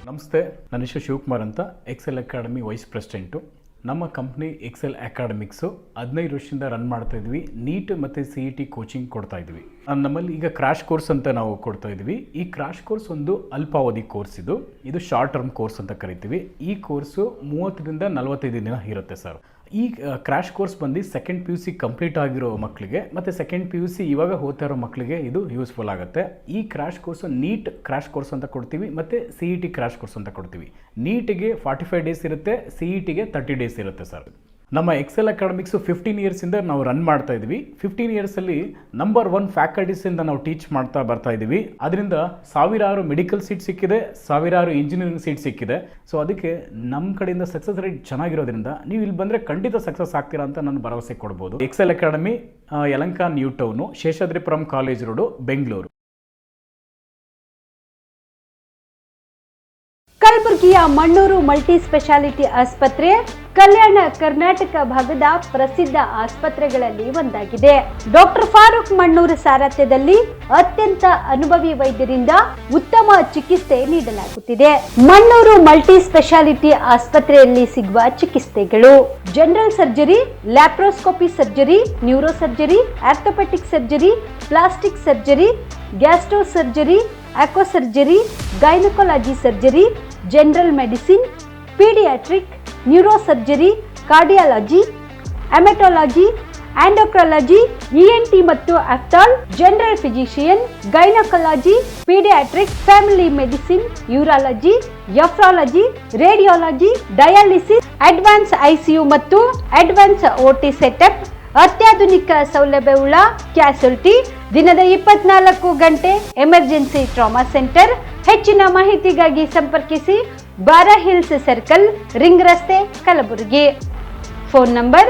ನಮಸ್ತೆ, ನನ್ನ ಹೆಸರು ಶಿವಕುಮಾರ್ ಅಂತ, ಎಕ್ಸೆಲ್ ಅಕಾಡೆಮಿ ವೈಸ್ ಪ್ರೆಸಿಡೆಂಟು. ನಮ್ಮ ಕಂಪ್ನಿ ಎಕ್ಸೆಲ್ ಅಕಾಡೆಮಿಕ್ಸು 15 ವರ್ಷದಿಂದ ರನ್ ಮಾಡ್ತಾ ಇದ್ವಿ. ನೀಟ್ ಮತ್ತು CET ಕೋಚಿಂಗ್ ಕೊಡ್ತಾ ಇದ್ವಿ. ನಮ್ಮಲ್ಲಿ ಈಗ ಕ್ರಾಶ್ ಕೋರ್ಸ್ ಅಂತ ನಾವು ಕೊಡ್ತಾ ಇದ್ವಿ. ಈ ಕ್ರಾಶ್ ಕೋರ್ಸ್ ಒಂದು ಅಲ್ಪಾವಧಿ ಕೋರ್ಸ್. ಇದು ಶಾರ್ಟ್ ಟರ್ಮ್ ಕೋರ್ಸ್ ಅಂತ ಕರಿತೀವಿ. ಈ ಕೋರ್ಸು 30ರಿಂದ 45 ದಿನ ಇರುತ್ತೆ ಸರ್. ಈ ಕ್ರಾಶ್ ಕೋರ್ಸ್ ಬಂದು ಸೆಕೆಂಡ್ PUC ಕಂಪ್ಲೀಟ್ ಆಗಿರೋ ಮಕ್ಕಳಿಗೆ ಮತ್ತು ಸೆಕೆಂಡ್ PUC ಇವಾಗ ಓದ್ತಾ ಇರೋ ಮಕ್ಕಳಿಗೆ ಇದು ಯೂಸ್ಫುಲ್ ಆಗುತ್ತೆ. ಈ crash course NEET crash course ಅಂತ ಕೊಡ್ತೀವಿ ಮತ್ತು CET ಕ್ರಾಶ್ ಕೋರ್ಸ್ ಅಂತ ಕೊಡ್ತೀವಿ. ನೀಟಿಗೆ 45 ಡೇಸ್ ಇರುತ್ತೆ, CETಗೆ 30 ಡೇಸ್ ಇರುತ್ತೆ ಸರ್. ನಮ್ಮ ಎಕ್ಸೆಲ್ ಅಕಾಡೆಮಿಕ್ಸು 15 ಇಯರ್ಸಿಂದ ನಾವು ರನ್ ಮಾಡ್ತಾ ಇದ್ವಿ. 15 ಇಯರ್ಸಲ್ಲಿ ನಂಬರ್ 1 ಫ್ಯಾಕಲ್ಟೀಸಿಂದ ನಾವು ಟೀಚ್ ಮಾಡ್ತಾ ಬರ್ತಾ ಇದ್ದೀವಿ. ಅದರಿಂದ ಸಾವಿರಾರು ಮೆಡಿಕಲ್ ಸೀಟ್ ಸಿಕ್ಕಿದೆ, ಸಾವಿರಾರು ಇಂಜಿನಿಯರಿಂಗ್ ಸೀಟ್ ಸಿಕ್ಕಿದೆ. ಸೊ ಅದಕ್ಕೆ ನಮ್ಮ ಕಡೆಯಿಂದ ಸಕ್ಸಸ್ ರೇಟ್ ಚೆನ್ನಾಗಿರೋದ್ರಿಂದ ನೀವು ಇಲ್ಲಿ ಬಂದರೆ ಖಂಡಿತ ಸಕ್ಸಸ್ ಆಗ್ತೀರಾ ಅಂತ ನಾನು ಭರವಸೆ ಕೊಡ್ಬೋದು. Excel Academy Yelahanka new town, Seshadripuram college road, Bengaluru. ಕಲಬುರಗಿಯ ಮಣ್ಣೂರು ಮಲ್ಟಿ ಸ್ಪೆಷಾಲಿಟಿ ಆಸ್ಪತ್ರೆ ಕಲ್ಯಾಣ ಕರ್ನಾಟಕ ಭಾಗದ ಪ್ರಸಿದ್ಧ ಆಸ್ಪತ್ರೆಗಳಲ್ಲಿ ಒಂದಾಗಿದೆ. ಡಾಕ್ಟರ್ ಫಾರೂಕ್ ಮಣ್ಣೂರು ಸಾರಥ್ಯದಲ್ಲಿ ಅತ್ಯಂತ ಅನುಭವಿ ವೈದ್ಯರಿಂದ ಉತ್ತಮ ಚಿಕಿತ್ಸೆ ನೀಡಲಾಗುತ್ತಿದೆ. ಮಣ್ಣೂರು ಮಲ್ಟಿ ಸ್ಪೆಷಾಲಿಟಿ ಆಸ್ಪತ್ರೆಯಲ್ಲಿ ಸಿಗುವ ಚಿಕಿತ್ಸೆಗಳು: general surgery, laparoscopy surgery, neuro surgery, orthopaedic surgery, plastic surgery, gastro surgery, aqua surgery, gynaecology surgery, general medicine, paediatric, neuro surgery, cardiology, haematology, endocrinology, ENT ಮತ್ತು ophthal, general physician, gynaecology, paediatric, family medicine, urology, nephrology, radiology, dialysis, advance ICU ಮತ್ತು advance OT setup, ಅತ್ಯಾಧುನಿಕ ಸೌಲಭ್ಯವುಳ್ಳ ಕ್ಯಾಸುಲಿಟಿ, ದಿನದ 24 ಗಂಟೆ emergency trauma centre. ಹೆಚ್ಚಿನ ಮಾಹಿತಿಗಾಗಿ ಸಂಪರ್ಕಿಸಿ ಬಾರಾ hills circle, ring ರಸ್ತೆ, ಕಲಬುರಗಿ. Phone number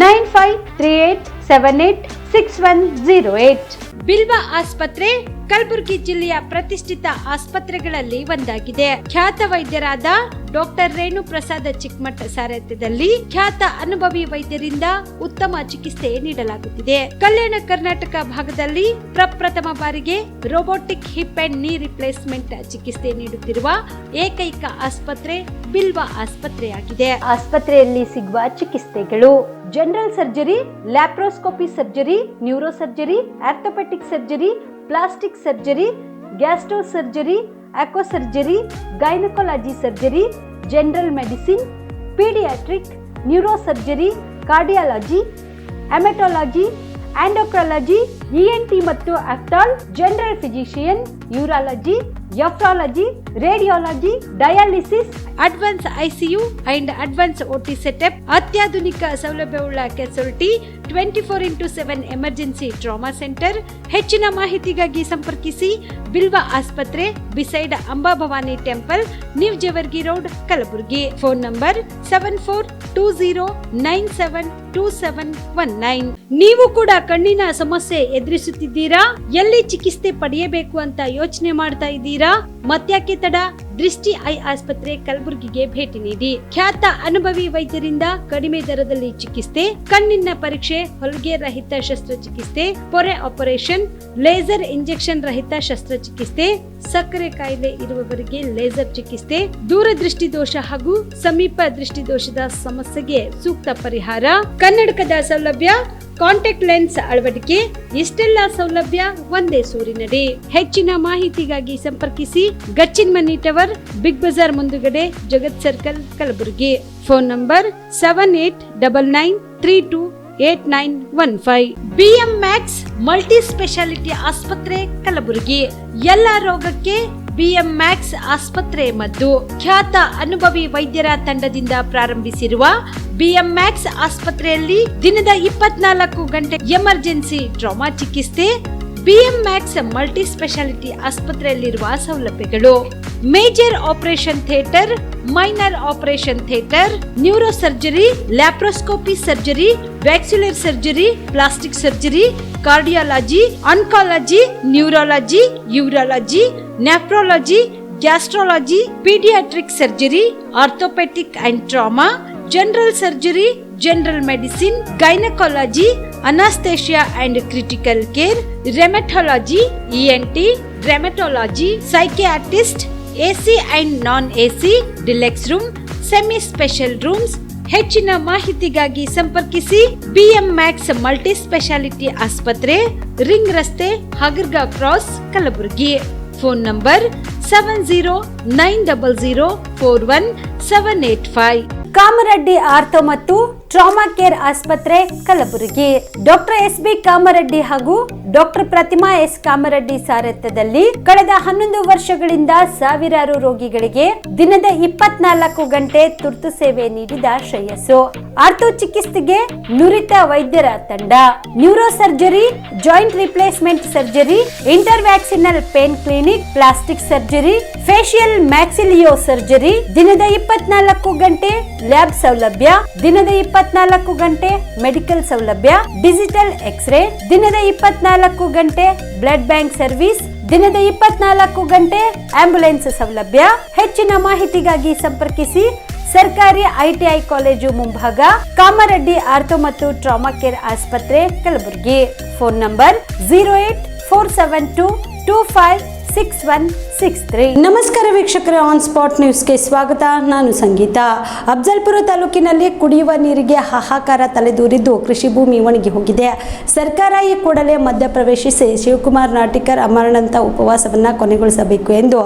9538786108. ಬಿಲ್ವಾ ಆಸ್ಪತ್ರೆ ಕಲಬುರಗಿ ಜಿಲ್ಲೆಯ ಪ್ರತಿಷ್ಠಿತ ಆಸ್ಪತ್ರೆಗಳಲ್ಲಿ ಒಂದಾಗಿದೆ. ಖ್ಯಾತ ವೈದ್ಯರಾದ ಡಾಕ್ಟರ್ ರೇಣು ಪ್ರಸಾದ್ ಚಿಕ್ಕಮಠ ಸಾರಥ್ಯದಲ್ಲಿ ಖ್ಯಾತ ಅನುಭವಿ ವೈದ್ಯರಿಂದ ಉತ್ತಮ ಚಿಕಿತ್ಸೆ ನೀಡಲಾಗುತ್ತಿದೆ. ಕಲ್ಯಾಣ ಕರ್ನಾಟಕ ಭಾಗದಲ್ಲಿ ಪ್ರಪ್ರಥಮ ಬಾರಿಗೆ robotic hip and knee replacement ಚಿಕಿತ್ಸೆ ನೀಡುತ್ತಿರುವ ಏಕೈಕ ಆಸ್ಪತ್ರೆ ಬಿಲ್ವಾ ಆಸ್ಪತ್ರೆಯಾಗಿದೆ. ಆಸ್ಪತ್ರೆಯಲ್ಲಿ ಸಿಗುವ ಚಿಕಿತ್ಸೆಗಳು: general surgery, laparoscopy surgery, neuro surgery, orthopaedic surgery, plastic surgery, gastro surgery, aqua surgery, gynaecology surgery, general medicine, paediatric, neuro surgery, cardiology, haematology, endocrinology, ENT ಮತ್ತು ophthal, general physician, urology, nephrology, radiology, dialysis, advance ICU and advance OT setup, ಅತ್ಯಾಧುನಿಕ ಸೌಲಭ್ಯವುಳ್ಳ casualty, 24x7 emergency trauma centre. ಹೆಚ್ಚಿನ ಮಾಹಿತಿಗಾಗಿ ಸಂಪರ್ಕಿಸಿ ಬಿಲ್ವಾ ಆಸ್ಪತ್ರೆ, beside Amba Bhavani temple, new Jewargi road, Kalaburagi. Phone number 7420972719. ನೀವು ಕೂಡ ಕಣ್ಣಿನ ಸಮಸ್ಯೆ ಎದುರಿಸುತ್ತಿದ್ದೀರಾ? ಎಲ್ಲಿ ಚಿಕಿತ್ಸೆ ಪಡೆಯಬೇಕು ಅಂತ ಯೋಚನೆ ಮಾಡ್ತಾ ಇದ್ದೀರಾ? ಮತ್ಯಾಕೆ ತಡ? ದೃಷ್ಟಿ ಐ ಆಸ್ಪತ್ರೆ ಕಲಬುರಗಿಗೆ ಭೇಟಿ ನೀಡಿ. ಖ್ಯಾತ ಅನುಭವಿ ವೈದ್ಯರಿಂದ ಕಡಿಮೆ ದರದಲ್ಲಿ ಚಿಕಿತ್ಸೆ, ಕಣ್ಣಿನ ಪರೀಕ್ಷೆ, ಹೊಲಿಗೆ ರಹಿತ ಶಸ್ತ್ರಚಿಕಿತ್ಸೆ, ಪೊರೆ ಆಪರೇಷನ್, ಲೇಸರ್ ಇಂಜೆಕ್ಷನ್ ರಹಿತ ಶಸ್ತ್ರಚಿಕಿತ್ಸೆ, ಸಕ್ಕರೆ ಕಾಯಿಲೆ ಇರುವವರಿಗೆ ಲೇಸರ್ ಚಿಕಿತ್ಸೆ, ದೂರದೃಷ್ಟಿ ದೋಷ ಹಾಗೂ ಸಮೀಪ ದೃಷ್ಟಿ ದೋಷದ ಸಮಸ್ಯೆಗೆ ಸೂಕ್ತ ಪರಿಹಾರ, ಕನ್ನಡಕದ ಸೌಲಭ್ಯ, ಕಾಂಟ್ಯಾಕ್ಟ್ ಲೆನ್ಸ್ ಅಳವಡಿಕೆ, ಇಷ್ಟೆಲ್ಲ ಸೌಲಭ್ಯ ಒಂದೇ ಸೂರಿನಡಿ. ಹೆಚ್ಚಿನ ಮಾಹಿತಿಗಾಗಿ ಸಂಪರ್ಕಿಸಿ ಗಚ್ಚಿನ್ ಮನಿ ಟವರ್, ಬಿಗ್ ಬಜಾರ್ ಮುಂದುಗಡೆ, Jagat circle, Kalaburagi. Phone number 7899328915. BM max multi specialty ಆಸ್ಪತ್ರೆ ಕಲಬುರಗಿ. ಎಲ್ಲ ರೋಗಕ್ಕೆ BM ಮ್ಯಾಕ್ಸ್ ಆಸ್ಪತ್ರೆ ಮದ್ದು. ಖ್ಯಾತ ಅನುಭವಿ ವೈದ್ಯರ ತಂಡದಿಂದ ಪ್ರಾರಂಭಿಸಿರುವ BM ಮ್ಯಾಕ್ಸ್ ಆಸ್ಪತ್ರೆಯಲ್ಲಿ ದಿನದ 24 ಗಂಟೆ ಎಮರ್ಜೆನ್ಸಿ ಟ್ರಾಮಾ ಚಿಕಿತ್ಸೆ. BM ಮ್ಯಾಕ್ಸ್ ಮಲ್ಟಿ ಸ್ಪೆಷಾಲಿಟಿ ಆಸ್ಪತ್ರೆಯಲ್ಲಿರುವ ಸೌಲಭ್ಯಗಳು: major operation theatre, minor operation theatre, neuro surgery, laparoscopy surgery, ವ್ಯಾಕ್ಸ್ಯುಲರ್ surgery, plastic surgery, cardiology, oncology, neurology, urology, nephrology, gastrology, paediatric surgery, orthopaedic and trauma, general surgery, general medicine, gynaecology, anaesthesia and critical care, rheumatology, ENT, rheumatology, psychiatrist, AC and non AC, deluxe room, semi special rooms. ಹೆಚ್ಚಿನ ಮಾಹಿತಿಗಾಗಿ ಸಂಪರ್ಕಿಸಿ BM max multi specialty ಆಸ್ಪತ್ರೆ, ring ರಸ್ತೆ, ಹಗರ್ಗಾ cross, Kalaburagi. Phone number 7090041785. Kamareddy ortho ಮತ್ತು trauma care ಆಸ್ಪತ್ರೆ, Kalaburagi. Doctor S B. Kamareddy ಹಾಗೂ doctor Pratima S. Kamareddy ಸಾರಥ್ಯದಲ್ಲಿ ಕಳೆದ 11 ವರ್ಷಗಳಿಂದ ಸಾವಿರಾರು ರೋಗಿಗಳಿಗೆ ದಿನದ 24 ಗಂಟೆ ತುರ್ತು ಸೇವೆ ನೀಡಿದ ಶ್ರೇಯಸ್ಸು. ಆರ್ಥೋ ಚಿಕಿತ್ಸೆಗೆ ನುರಿತ ವೈದ್ಯರ ತಂಡ, neuro surgery, joint replacement surgery, interventional pain clinic, plastic surgery, facial maxillo surgery, ದಿನದ 24 ಗಂಟೆ ಲ್ಯಾಬ್ ಸೌಲಭ್ಯ, ದಿನದ 24 ಗಂಟೆ ಮೆಡಿಕಲ್ ಸೌಲಭ್ಯ, ಡಿಜಿಟಲ್ ಎಕ್ಸ್ರೇ, ದಿನದ 24 ಗಂಟೆ ಬ್ಲಡ್ ಬ್ಯಾಂಕ್ ಸರ್ವಿಸ್, ದಿನದ 24 ಗಂಟೆ ಆಂಬ್ಯುಲೆನ್ಸ್ ಸೌಲಭ್ಯ. ಹೆಚ್ಚಿನ ಮಾಹಿತಿಗಾಗಿ ಸಂಪರ್ಕಿಸಿ ಸರ್ಕಾರಿ ಐಟಿಐ ಕಾಲೇಜು ಮುಂಭಾಗ, ಕಾಮರೆಡ್ಡಿ ಆರ್ಥೋ ಮತ್ತು ಟ್ರಾಮಾ ಕೇರ್ ಆಸ್ಪತ್ರೆ, ಕಲಬುರಗಿ. Phone number 08472256163. ನಮಸ್ಕಾರ ವೀಕ್ಷಕರೇ, ಆನ್ ಸ್ಪಾಟ್ ನ್ಯೂಸ್ಗೆ ಸ್ವಾಗತ. ನಾನು ಸಂಗೀತ. ಅಫ್ಜಲ್ಪುರ ತಾಲೂಕಿನಲ್ಲಿ ಕುಡಿಯುವ ನೀರಿಗೆ ಹಾಹಾಕಾರ ತಲೆದೂರಿದ್ದು ಕೃಷಿ ಭೂಮಿ ಒಣಗಿ ಹೋಗಿದೆ. ಸರ್ಕಾರ ಈ ಕೂಡಲೇ ಮಧ್ಯಪ್ರವೇಶಿಸಿ ಶಿವಕುಮಾರ್ ನಾಟಿಕರ್ ಅಮರಣಂತ ಉಪವಾಸವನ್ನು ಕೊನೆಗೊಳಿಸಬೇಕು ಎಂದು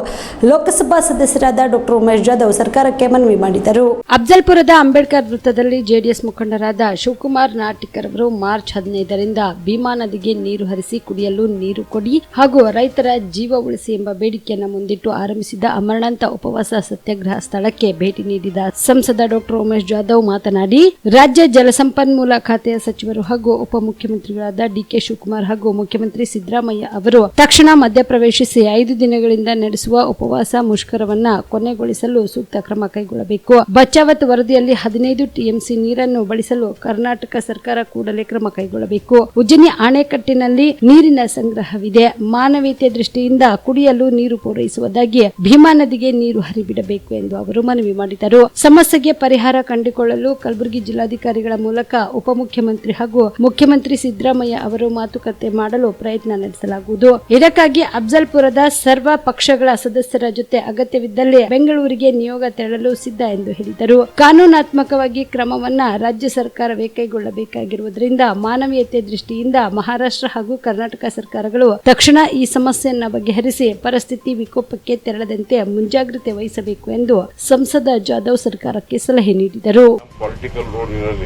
ಲೋಕಸಭಾ ಸದಸ್ಯರಾದ ಡಾಕ್ಟರ್ ಉಮೇಶ್ ಜಾಧವ್ ಸರ್ಕಾರಕ್ಕೆ ಮನವಿ ಮಾಡಿದರು. ಅಫ್ಜಲ್ಪುರದ ಅಂಬೇಡ್ಕರ್ ವೃತ್ತದಲ್ಲಿ ಜೆಡಿಎಸ್ ಮುಖಂಡರಾದ ಶಿವಕುಮಾರ್ ನಾಟಿಕರ್ ಅವರು ಮಾರ್ಚ್ 15ರಿಂದ ಭೀಮಾ ನದಿಗೆ ನೀರು ಹರಿಸಿ ಕುಡಿಯಲು ನೀರು ಕೊಡಿ ಹಾಗೂ ರೈತರ ಜೀವ ಉಳಿಸಿ ಎಂಬ ಬೇಡಿಕೆಯನ್ನು ಮುಂದಿಟ್ಟು ಆರಂಭಿಸಿದ ಅಮರಣಾಂತ ಉಪವಾಸ ಸತ್ಯಾಗ್ರಹ ಸ್ಥಳಕ್ಕೆ ಭೇಟಿ ನೀಡಿದ ಸಂಸದ ಡಾಕ್ಟರ್ ಉಮೇಶ್ ಜಾಧವ್ ಮಾತನಾಡಿ, ರಾಜ್ಯ ಜಲಸಂಪನ್ಮೂಲ ಖಾತೆಯ ಸಚಿವರು ಹಾಗೂ ಉಪಮುಖ್ಯಮಂತ್ರಿಗಳಾದ ಡಿಕೆ ಶಿವಕುಮಾರ್ ಹಾಗೂ ಮುಖ್ಯಮಂತ್ರಿ ಸಿದ್ದರಾಮಯ್ಯ ಅವರು ತಕ್ಷಣ ಮಧ್ಯಪ್ರವೇಶಿಸಿ 5 ದಿನಗಳಿಂದ ನಡೆಸುವ ಉಪವಾಸ ಮುಷ್ಕರವನ್ನ ಕೊನೆಗೊಳಿಸಲು ಸೂಕ್ತ ಕ್ರಮ ಕೈಗೊಳ್ಳಬೇಕು. ಬಚಾವತ್ ವರದಿಯಲ್ಲಿ 15 ಟಿಎಂಸಿ ನೀರನ್ನು ಬಳಸಲು ಕರ್ನಾಟಕ ಸರ್ಕಾರ ಕೂಡಲೇ ಕ್ರಮ ಕೈಗೊಳ್ಳಬೇಕು. ಉಜ್ಜನಿ ಅಣೆಕಟ್ಟಿನಲ್ಲಿ ನೀರಿನ ಸಂಗ್ರಹವಿದೆ. ಮಾನವೀಯತೆ ದೃಷ್ಟಿಯಿಂದ ಕುಡಿಯಲು ನೀರು ಪೂರೈಸುವುದಾಗಿ ಭೀಮಾ ನದಿಗೆ ನೀರು ಹರಿಬಿಡಬೇಕು ಎಂದು ಅವರು ಮನವಿ ಮಾಡಿದರು. ಸಮಸ್ಯೆಗೆ ಪರಿಹಾರ ಕಂಡುಕೊಳ್ಳಲು ಕಲಬುರಗಿ ಜಿಲ್ಲಾಧಿಕಾರಿಗಳ ಮೂಲಕ ಉಪಮುಖ್ಯಮಂತ್ರಿ ಹಾಗೂ ಮುಖ್ಯಮಂತ್ರಿ ಸಿದ್ದರಾಮಯ್ಯ ಅವರು ಮಾತುಕತೆ ಮಾಡಲು ಪ್ರಯತ್ನ ನಡೆಸಲಾಗುವುದು. ಇದಕ್ಕಾಗಿ ಅಫ್ಜಲ್ಪುರದ ಸರ್ವ ಪಕ್ಷಗಳ ಸದಸ್ಯರ ಜೊತೆ ಅಗತ್ಯವಿದ್ದಲ್ಲಿ ಬೆಂಗಳೂರಿಗೆ ನಿಯೋಗ ತೆರಳಲು ಸಿದ್ಧ ಎಂದು ಹೇಳಿದರು. ಕಾನೂನಾತ್ಮಕವಾಗಿ ಕ್ರಮವನ್ನ ರಾಜ್ಯ ಸರ್ಕಾರವೇ ಕೈಗೊಳ್ಳಬೇಕಾಗಿರುವುದರಿಂದ ಮಾನವೀಯತೆ ದೃಷ್ಟಿಯಿಂದ ಮಹಾರಾಷ್ಟ್ರ ಹಾಗೂ ಕರ್ನಾಟಕ ಸರ್ಕಾರಗಳು ತಕ್ಷಣ ಈ ಸಮಸ್ಯೆಯನ್ನ ಬಗೆಹರಿಸಿ ಪರಿಸ್ಥಿತಿ ವಿಕೋಪಕ್ಕೆ ತೆರಳದಂತೆ ಮುಂಜಾಗ್ರತೆ ವಹಿಸಬೇಕು ಎಂದು ಸಂಸದ ಜಾಧವ್ ಸರ್ಕಾರಕ್ಕೆ ಸಲಹೆ ನೀಡಿದರು. ಪೊಲಿಟಿಕಲ್ ರೋಲ್ ಇರಲ್ಲ.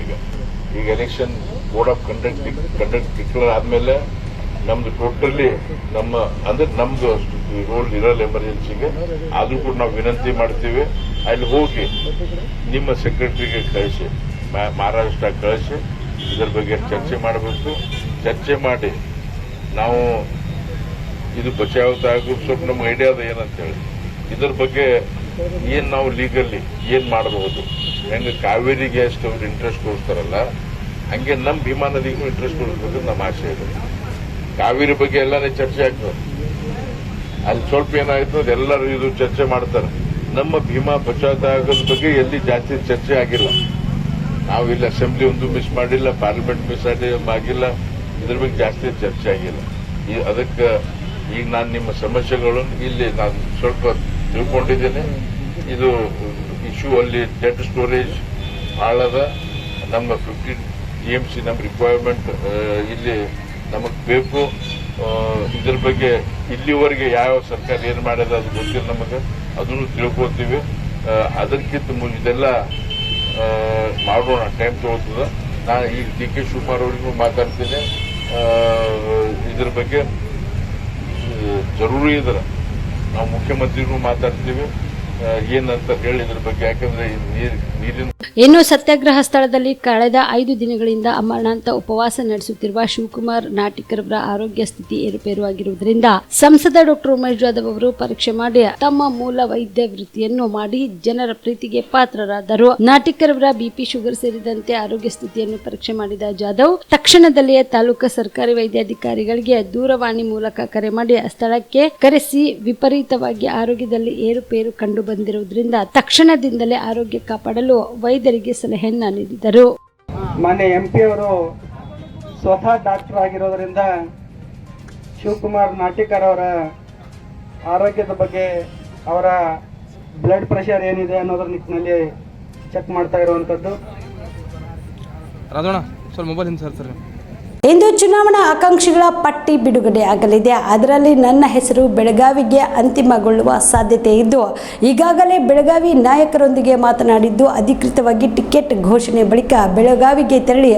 ಈಗ election board of conduct declare ಆದ್ಮೇಲೆ ನಮ್ದು ಟೋಟಲಿ ನಮ್ದು ರೋಲ್ ಇರಲ್ಲ ಎಮರ್ಜೆನ್ಸಿಗೆ. ಆದ್ರೂ ಕೂಡ ನಾವು ವಿನಂತಿ ಮಾಡ್ತೀವಿ, ಅಲ್ಲಿ ಹೋಗಿ ನಿಮ್ಮ ಸೆಕ್ರೆಟರಿಗೆ ಕಳಿಸಿ, ಮಹಾರಾಷ್ಟ್ರ ಕಳಿಸಿ ಇದರ ಬಗ್ಗೆ ಚರ್ಚೆ ಮಾಡಬೇಕು. ಚರ್ಚೆ ಮಾಡಿ ನಾವು ಇದು ಬಚಾವತ್ತಾಗೂ ಸ್ವಲ್ಪ ನಮ್ಗೆ ಐಡಿಯಾ ಅದ ಏನಂತೇಳಿ ಇದ್ರ ಬಗ್ಗೆ ಏನ್ ನಾವು ಲೀಗಲ್ಲಿ ಏನ್ ಮಾಡಬಹುದು. ಹೆಂಗೆ ಕಾವೇರಿ ಗ್ಯಾಸ್ ಅವ್ರು ಇಂಟ್ರೆಸ್ಟ್ ತೋರಿಸ್ತಾರಲ್ಲ, ಹಂಗೆ ನಮ್ಮ ಭೀಮಾ ನದಿಗೂ ಇಂಟ್ರೆಸ್ಟ್ ತೋರಿಸ್ಬೇಕು ನಮ್ಮ ಆಸೆ ಇದೆ. ಕಾವೇರಿ ಬಗ್ಗೆ ಎಲ್ಲಾನೇ ಚರ್ಚೆ ಆಗ್ತದೆ. ಅಲ್ಲಿ ಸ್ವಲ್ಪ ಏನಾಯ್ತು ಅದೆಲ್ಲರೂ ಇದು ಚರ್ಚೆ ಮಾಡ್ತಾರೆ. ನಮ್ಮ ಭೀಮಾ ಬಚಾವತ್ತಾಗೋದ್ ಬಗ್ಗೆ ಎಲ್ಲಿ ಜಾಸ್ತಿ ಚರ್ಚೆ ಆಗಿಲ್ಲ. ನಾವು ಇಲ್ಲಿ ಅಸೆಂಬ್ಲಿ ಒಂದು ಮಿಸ್ ಮಾಡಿಲ್ಲ, ಪಾರ್ಲಿಮೆಂಟ್ ಮಿಸ್ ಆಗಿಲ್ಲ. ಇದ್ರ ಬಗ್ಗೆ ಜಾಸ್ತಿ ಚರ್ಚೆ ಆಗಿಲ್ಲ. ಅದಕ್ಕೆ ಈಗ ನಾನು ನಿಮ್ಮ ಸಮಸ್ಯೆಗಳನ್ನು ಇಲ್ಲಿ ನಾನು ಸ್ವಲ್ಪ ತಿಳ್ಕೊಂಡಿದ್ದೇನೆ. ಇದು ಇಶ್ಯೂ ಅಲ್ಲಿ ಡೆಟ್ ಸ್ಟೋರೇಜ್ ಭಾಳದ. ನಮ್ಮ 15 TMC ನಮ್ಮ ರಿಕ್ವೈರ್ಮೆಂಟ್ ಇಲ್ಲಿ ನಮಗೆ ಬೇಕು. ಇದ್ರ ಬಗ್ಗೆ ಇಲ್ಲಿವರೆಗೆ ಯಾವ ಸರ್ಕಾರ ಏನು ಮಾಡ್ಯದ ಅದು ಗೊತ್ತಿಲ್ಲ ನಮಗೆ, ಅದನ್ನು ತಿಳ್ಕೊತೀವಿ. ಅದಕ್ಕಿಂತ ಇದೆಲ್ಲ ಮಾಡೋಣ, ಟೈಮ್ ತಗೋತದ. ನಾನು ಈಗ DK ಶಿವಕುಮಾರ್ ಅವರಿಗೂ ಮಾತಾಡ್ತೀನಿ. ಇದ್ರ ಬಗ್ಗೆ ಜರೂರಿ ಇದ್ರೆ ನಾವು ಮುಖ್ಯಮಂತ್ರಿಗೂ ಮಾತಾಡ್ತೀವಿ ಏನಂತ ಹೇಳಿ ಇದ್ರ ಬಗ್ಗೆ. ಯಾಕಂದ್ರೆ ನೀರಿನ ಇನ್ನು ಸತ್ಯಾಗ್ರಹ ಸ್ಥಳದಲ್ಲಿ ಕಳೆದ 5 ದಿನಗಳಿಂದ ಅಮರಣಾಂತ ಉಪವಾಸ ನಡೆಸುತ್ತಿರುವ ಶಿವಕುಮಾರ್ ನಾಟಿಕರ್ ಅವರ ಆರೋಗ್ಯ ಸ್ಥಿತಿ ಏರುಪೇರು ಆಗಿರುವುದರಿಂದ ಸಂಸದ ಡಾಕ್ಟರ್ ಉಮೇಶ್ ಜಾಧವ್ ಅವರು ಪರೀಕ್ಷೆ ಮಾಡಿ ತಮ್ಮ ಮೂಲ ವೈದ್ಯ ವೃತ್ತಿಯನ್ನು ಮಾಡಿ ಜನರ ಪ್ರೀತಿಗೆ ಪಾತ್ರರಾದರು. ನಾಟಿಕರ್ ಅವರ ಬಿಪಿ, ಶುಗರ್ ಸೇರಿದಂತೆ ಆರೋಗ್ಯ ಸ್ಥಿತಿಯನ್ನು ಪರೀಕ್ಷೆ ಮಾಡಿದ ಜಾಧವ್ ತಕ್ಷಣದಲ್ಲಿಯೇ ತಾಲೂಕು ಸರ್ಕಾರಿ ವೈದ್ಯಾಧಿಕಾರಿಗಳಿಗೆ ದೂರವಾಣಿ ಮೂಲಕ ಕರೆ ಮಾಡಿ ಸ್ಥಳಕ್ಕೆ ಕರೆಸಿ ವಿಪರೀತವಾಗಿ ಆರೋಗ್ಯದಲ್ಲಿ ಏರುಪೇರು ಕಂಡು ಬಂದಿರುವುದರಿಂದ ತಕ್ಷಣದಿಂದಲೇ ಆರೋಗ್ಯ ಕಾಪಾಡಲು ವೈದ್ಯರಿಗೆ ಸಲಹೆಯನ್ನ ನೀಡಿದರು. ಮಾನ್ಯ MP ಅವರು ಸ್ವತಃ ಡಾಕ್ಟರ್ ಆಗಿರೋದ್ರಿಂದ ಶಿವಕುಮಾರ್ ನಾಟಿಕರ್ ಅವರ ಆರೋಗ್ಯದ ಬಗ್ಗೆ ಅವರ ಬ್ಲಡ್ ಪ್ರೆಷರ್ ಏನಿದೆ ಅನ್ನೋದ್ರ ನಿಟ್ಟಿನಲ್ಲಿ ಚೆಕ್ ಮಾಡ್ತಾ ಇರುವಂಥದ್ದು. ರಾಜೋಣ ಸ್ವಲ್ಪ ಮೊಬೈಲ್ ಹಿಂದೆ ಸರ್ ಇಂದು ಚುನಾವಣಾ ಆಕಾಂಕ್ಷಿಗಳ ಪಟ್ಟಿ ಬಿಡುಗಡೆ ಆಗಲಿದೆ. ಅದರಲ್ಲಿ ನನ್ನ ಹೆಸರು ಬೆಳಗಾವಿಗೆ ಅಂತಿಮಗೊಳ್ಳುವ ಸಾಧ್ಯತೆ ಇದ್ದು, ಈಗಾಗಲೇ ಬೆಳಗಾವಿ ನಾಯಕರೊಂದಿಗೆ ಮಾತನಾಡಿದ್ದು, ಅಧಿಕೃತವಾಗಿ ಟಿಕೆಟ್ ಘೋಷಣೆ ಬಳಿಕ ಬೆಳಗಾವಿಗೆ ತೆರಳಿ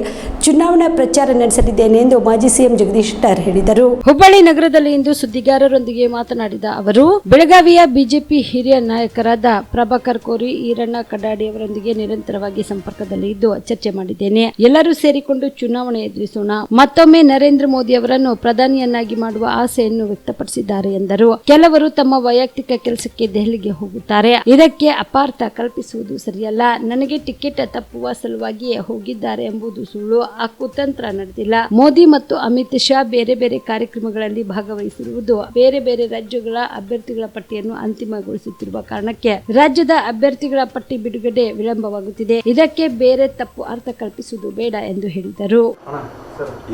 ಚುನಾವಣಾ ಪ್ರಚಾರ ನಡೆಸಲಿದ್ದೇನೆ ಎಂದು ಮಾಜಿ ಸಿಎಂ ಜಗದೀಶ್ ಶೆಟ್ಟರ್ ಹೇಳಿದರು. ಹುಬ್ಬಳ್ಳಿ ನಗರದಲ್ಲಿ ಇಂದು ಸುದ್ದಿಗಾರರೊಂದಿಗೆ ಮಾತನಾಡಿದ ಅವರು, ಬೆಳಗಾವಿಯ ಬಿಜೆಪಿ ಹಿರಿಯ ನಾಯಕರಾದ ಪ್ರಭಾಕರ್ ಕೋರಿ, ಈರಣ್ಣ ಕಡಾಡಿ ಅವರೊಂದಿಗೆ ನಿರಂತರವಾಗಿ ಸಂಪರ್ಕದಲ್ಲಿ ಇದ್ದು ಚರ್ಚೆ ಮಾಡಿದ್ದೇನೆ. ಎಲ್ಲರೂ ಸೇರಿಕೊಂಡು ಚುನಾವಣೆ ಎದುರಿಸೋಣ. ಮತ್ತೊಮ್ಮೆ ನರೇಂದ್ರ ಮೋದಿ ಅವರನ್ನು ಪ್ರಧಾನಿಯನ್ನಾಗಿ ಮಾಡುವ ಆಸೆಯನ್ನು ವ್ಯಕ್ತಪಡಿಸಿದ್ದಾರೆ ಎಂದರು. ಕೆಲವರು ತಮ್ಮ ವೈಯಕ್ತಿಕ ಕೆಲಸಕ್ಕೆ ದೆಹಲಿಗೆ ಹೋಗುತ್ತಾರೆ. ಇದಕ್ಕೆ ಅಪಾರ್ಥ ಕಲ್ಪಿಸುವುದು ಸರಿಯಲ್ಲ. ನನಗೆ ಟಿಕೆಟ್ ತಪ್ಪುವ ಸಲುವಾಗಿಯೇ ಹೋಗಿದ್ದಾರೆ ಎಂಬುದು ಸುಳ್ಳು. ಆ ಕುತಂತ್ರ ನಡೆದಿಲ್ಲ. ಮೋದಿ ಮತ್ತು ಅಮಿತ್ ಶಾ ಬೇರೆ ಬೇರೆ ಕಾರ್ಯಕ್ರಮಗಳಲ್ಲಿ ಭಾಗವಹಿಸಿರುವುದು ಬೇರೆ ಬೇರೆ ರಾಜ್ಯಗಳ ಅಭ್ಯರ್ಥಿಗಳ ಪಟ್ಟಿಯನ್ನು ಅಂತಿಮಗೊಳಿಸುತ್ತಿರುವ ಕಾರಣಕ್ಕೆ ರಾಜ್ಯದ ಅಭ್ಯರ್ಥಿಗಳ ಪಟ್ಟಿ ಬಿಡುಗಡೆ ವಿಳಂಬವಾಗುತ್ತಿದೆ. ಇದಕ್ಕೆ ಬೇರೆ ತಪ್ಪು ಅರ್ಥ ಕಲ್ಪಿಸುವುದು ಬೇಡ ಎಂದು ಹೇಳಿದರು.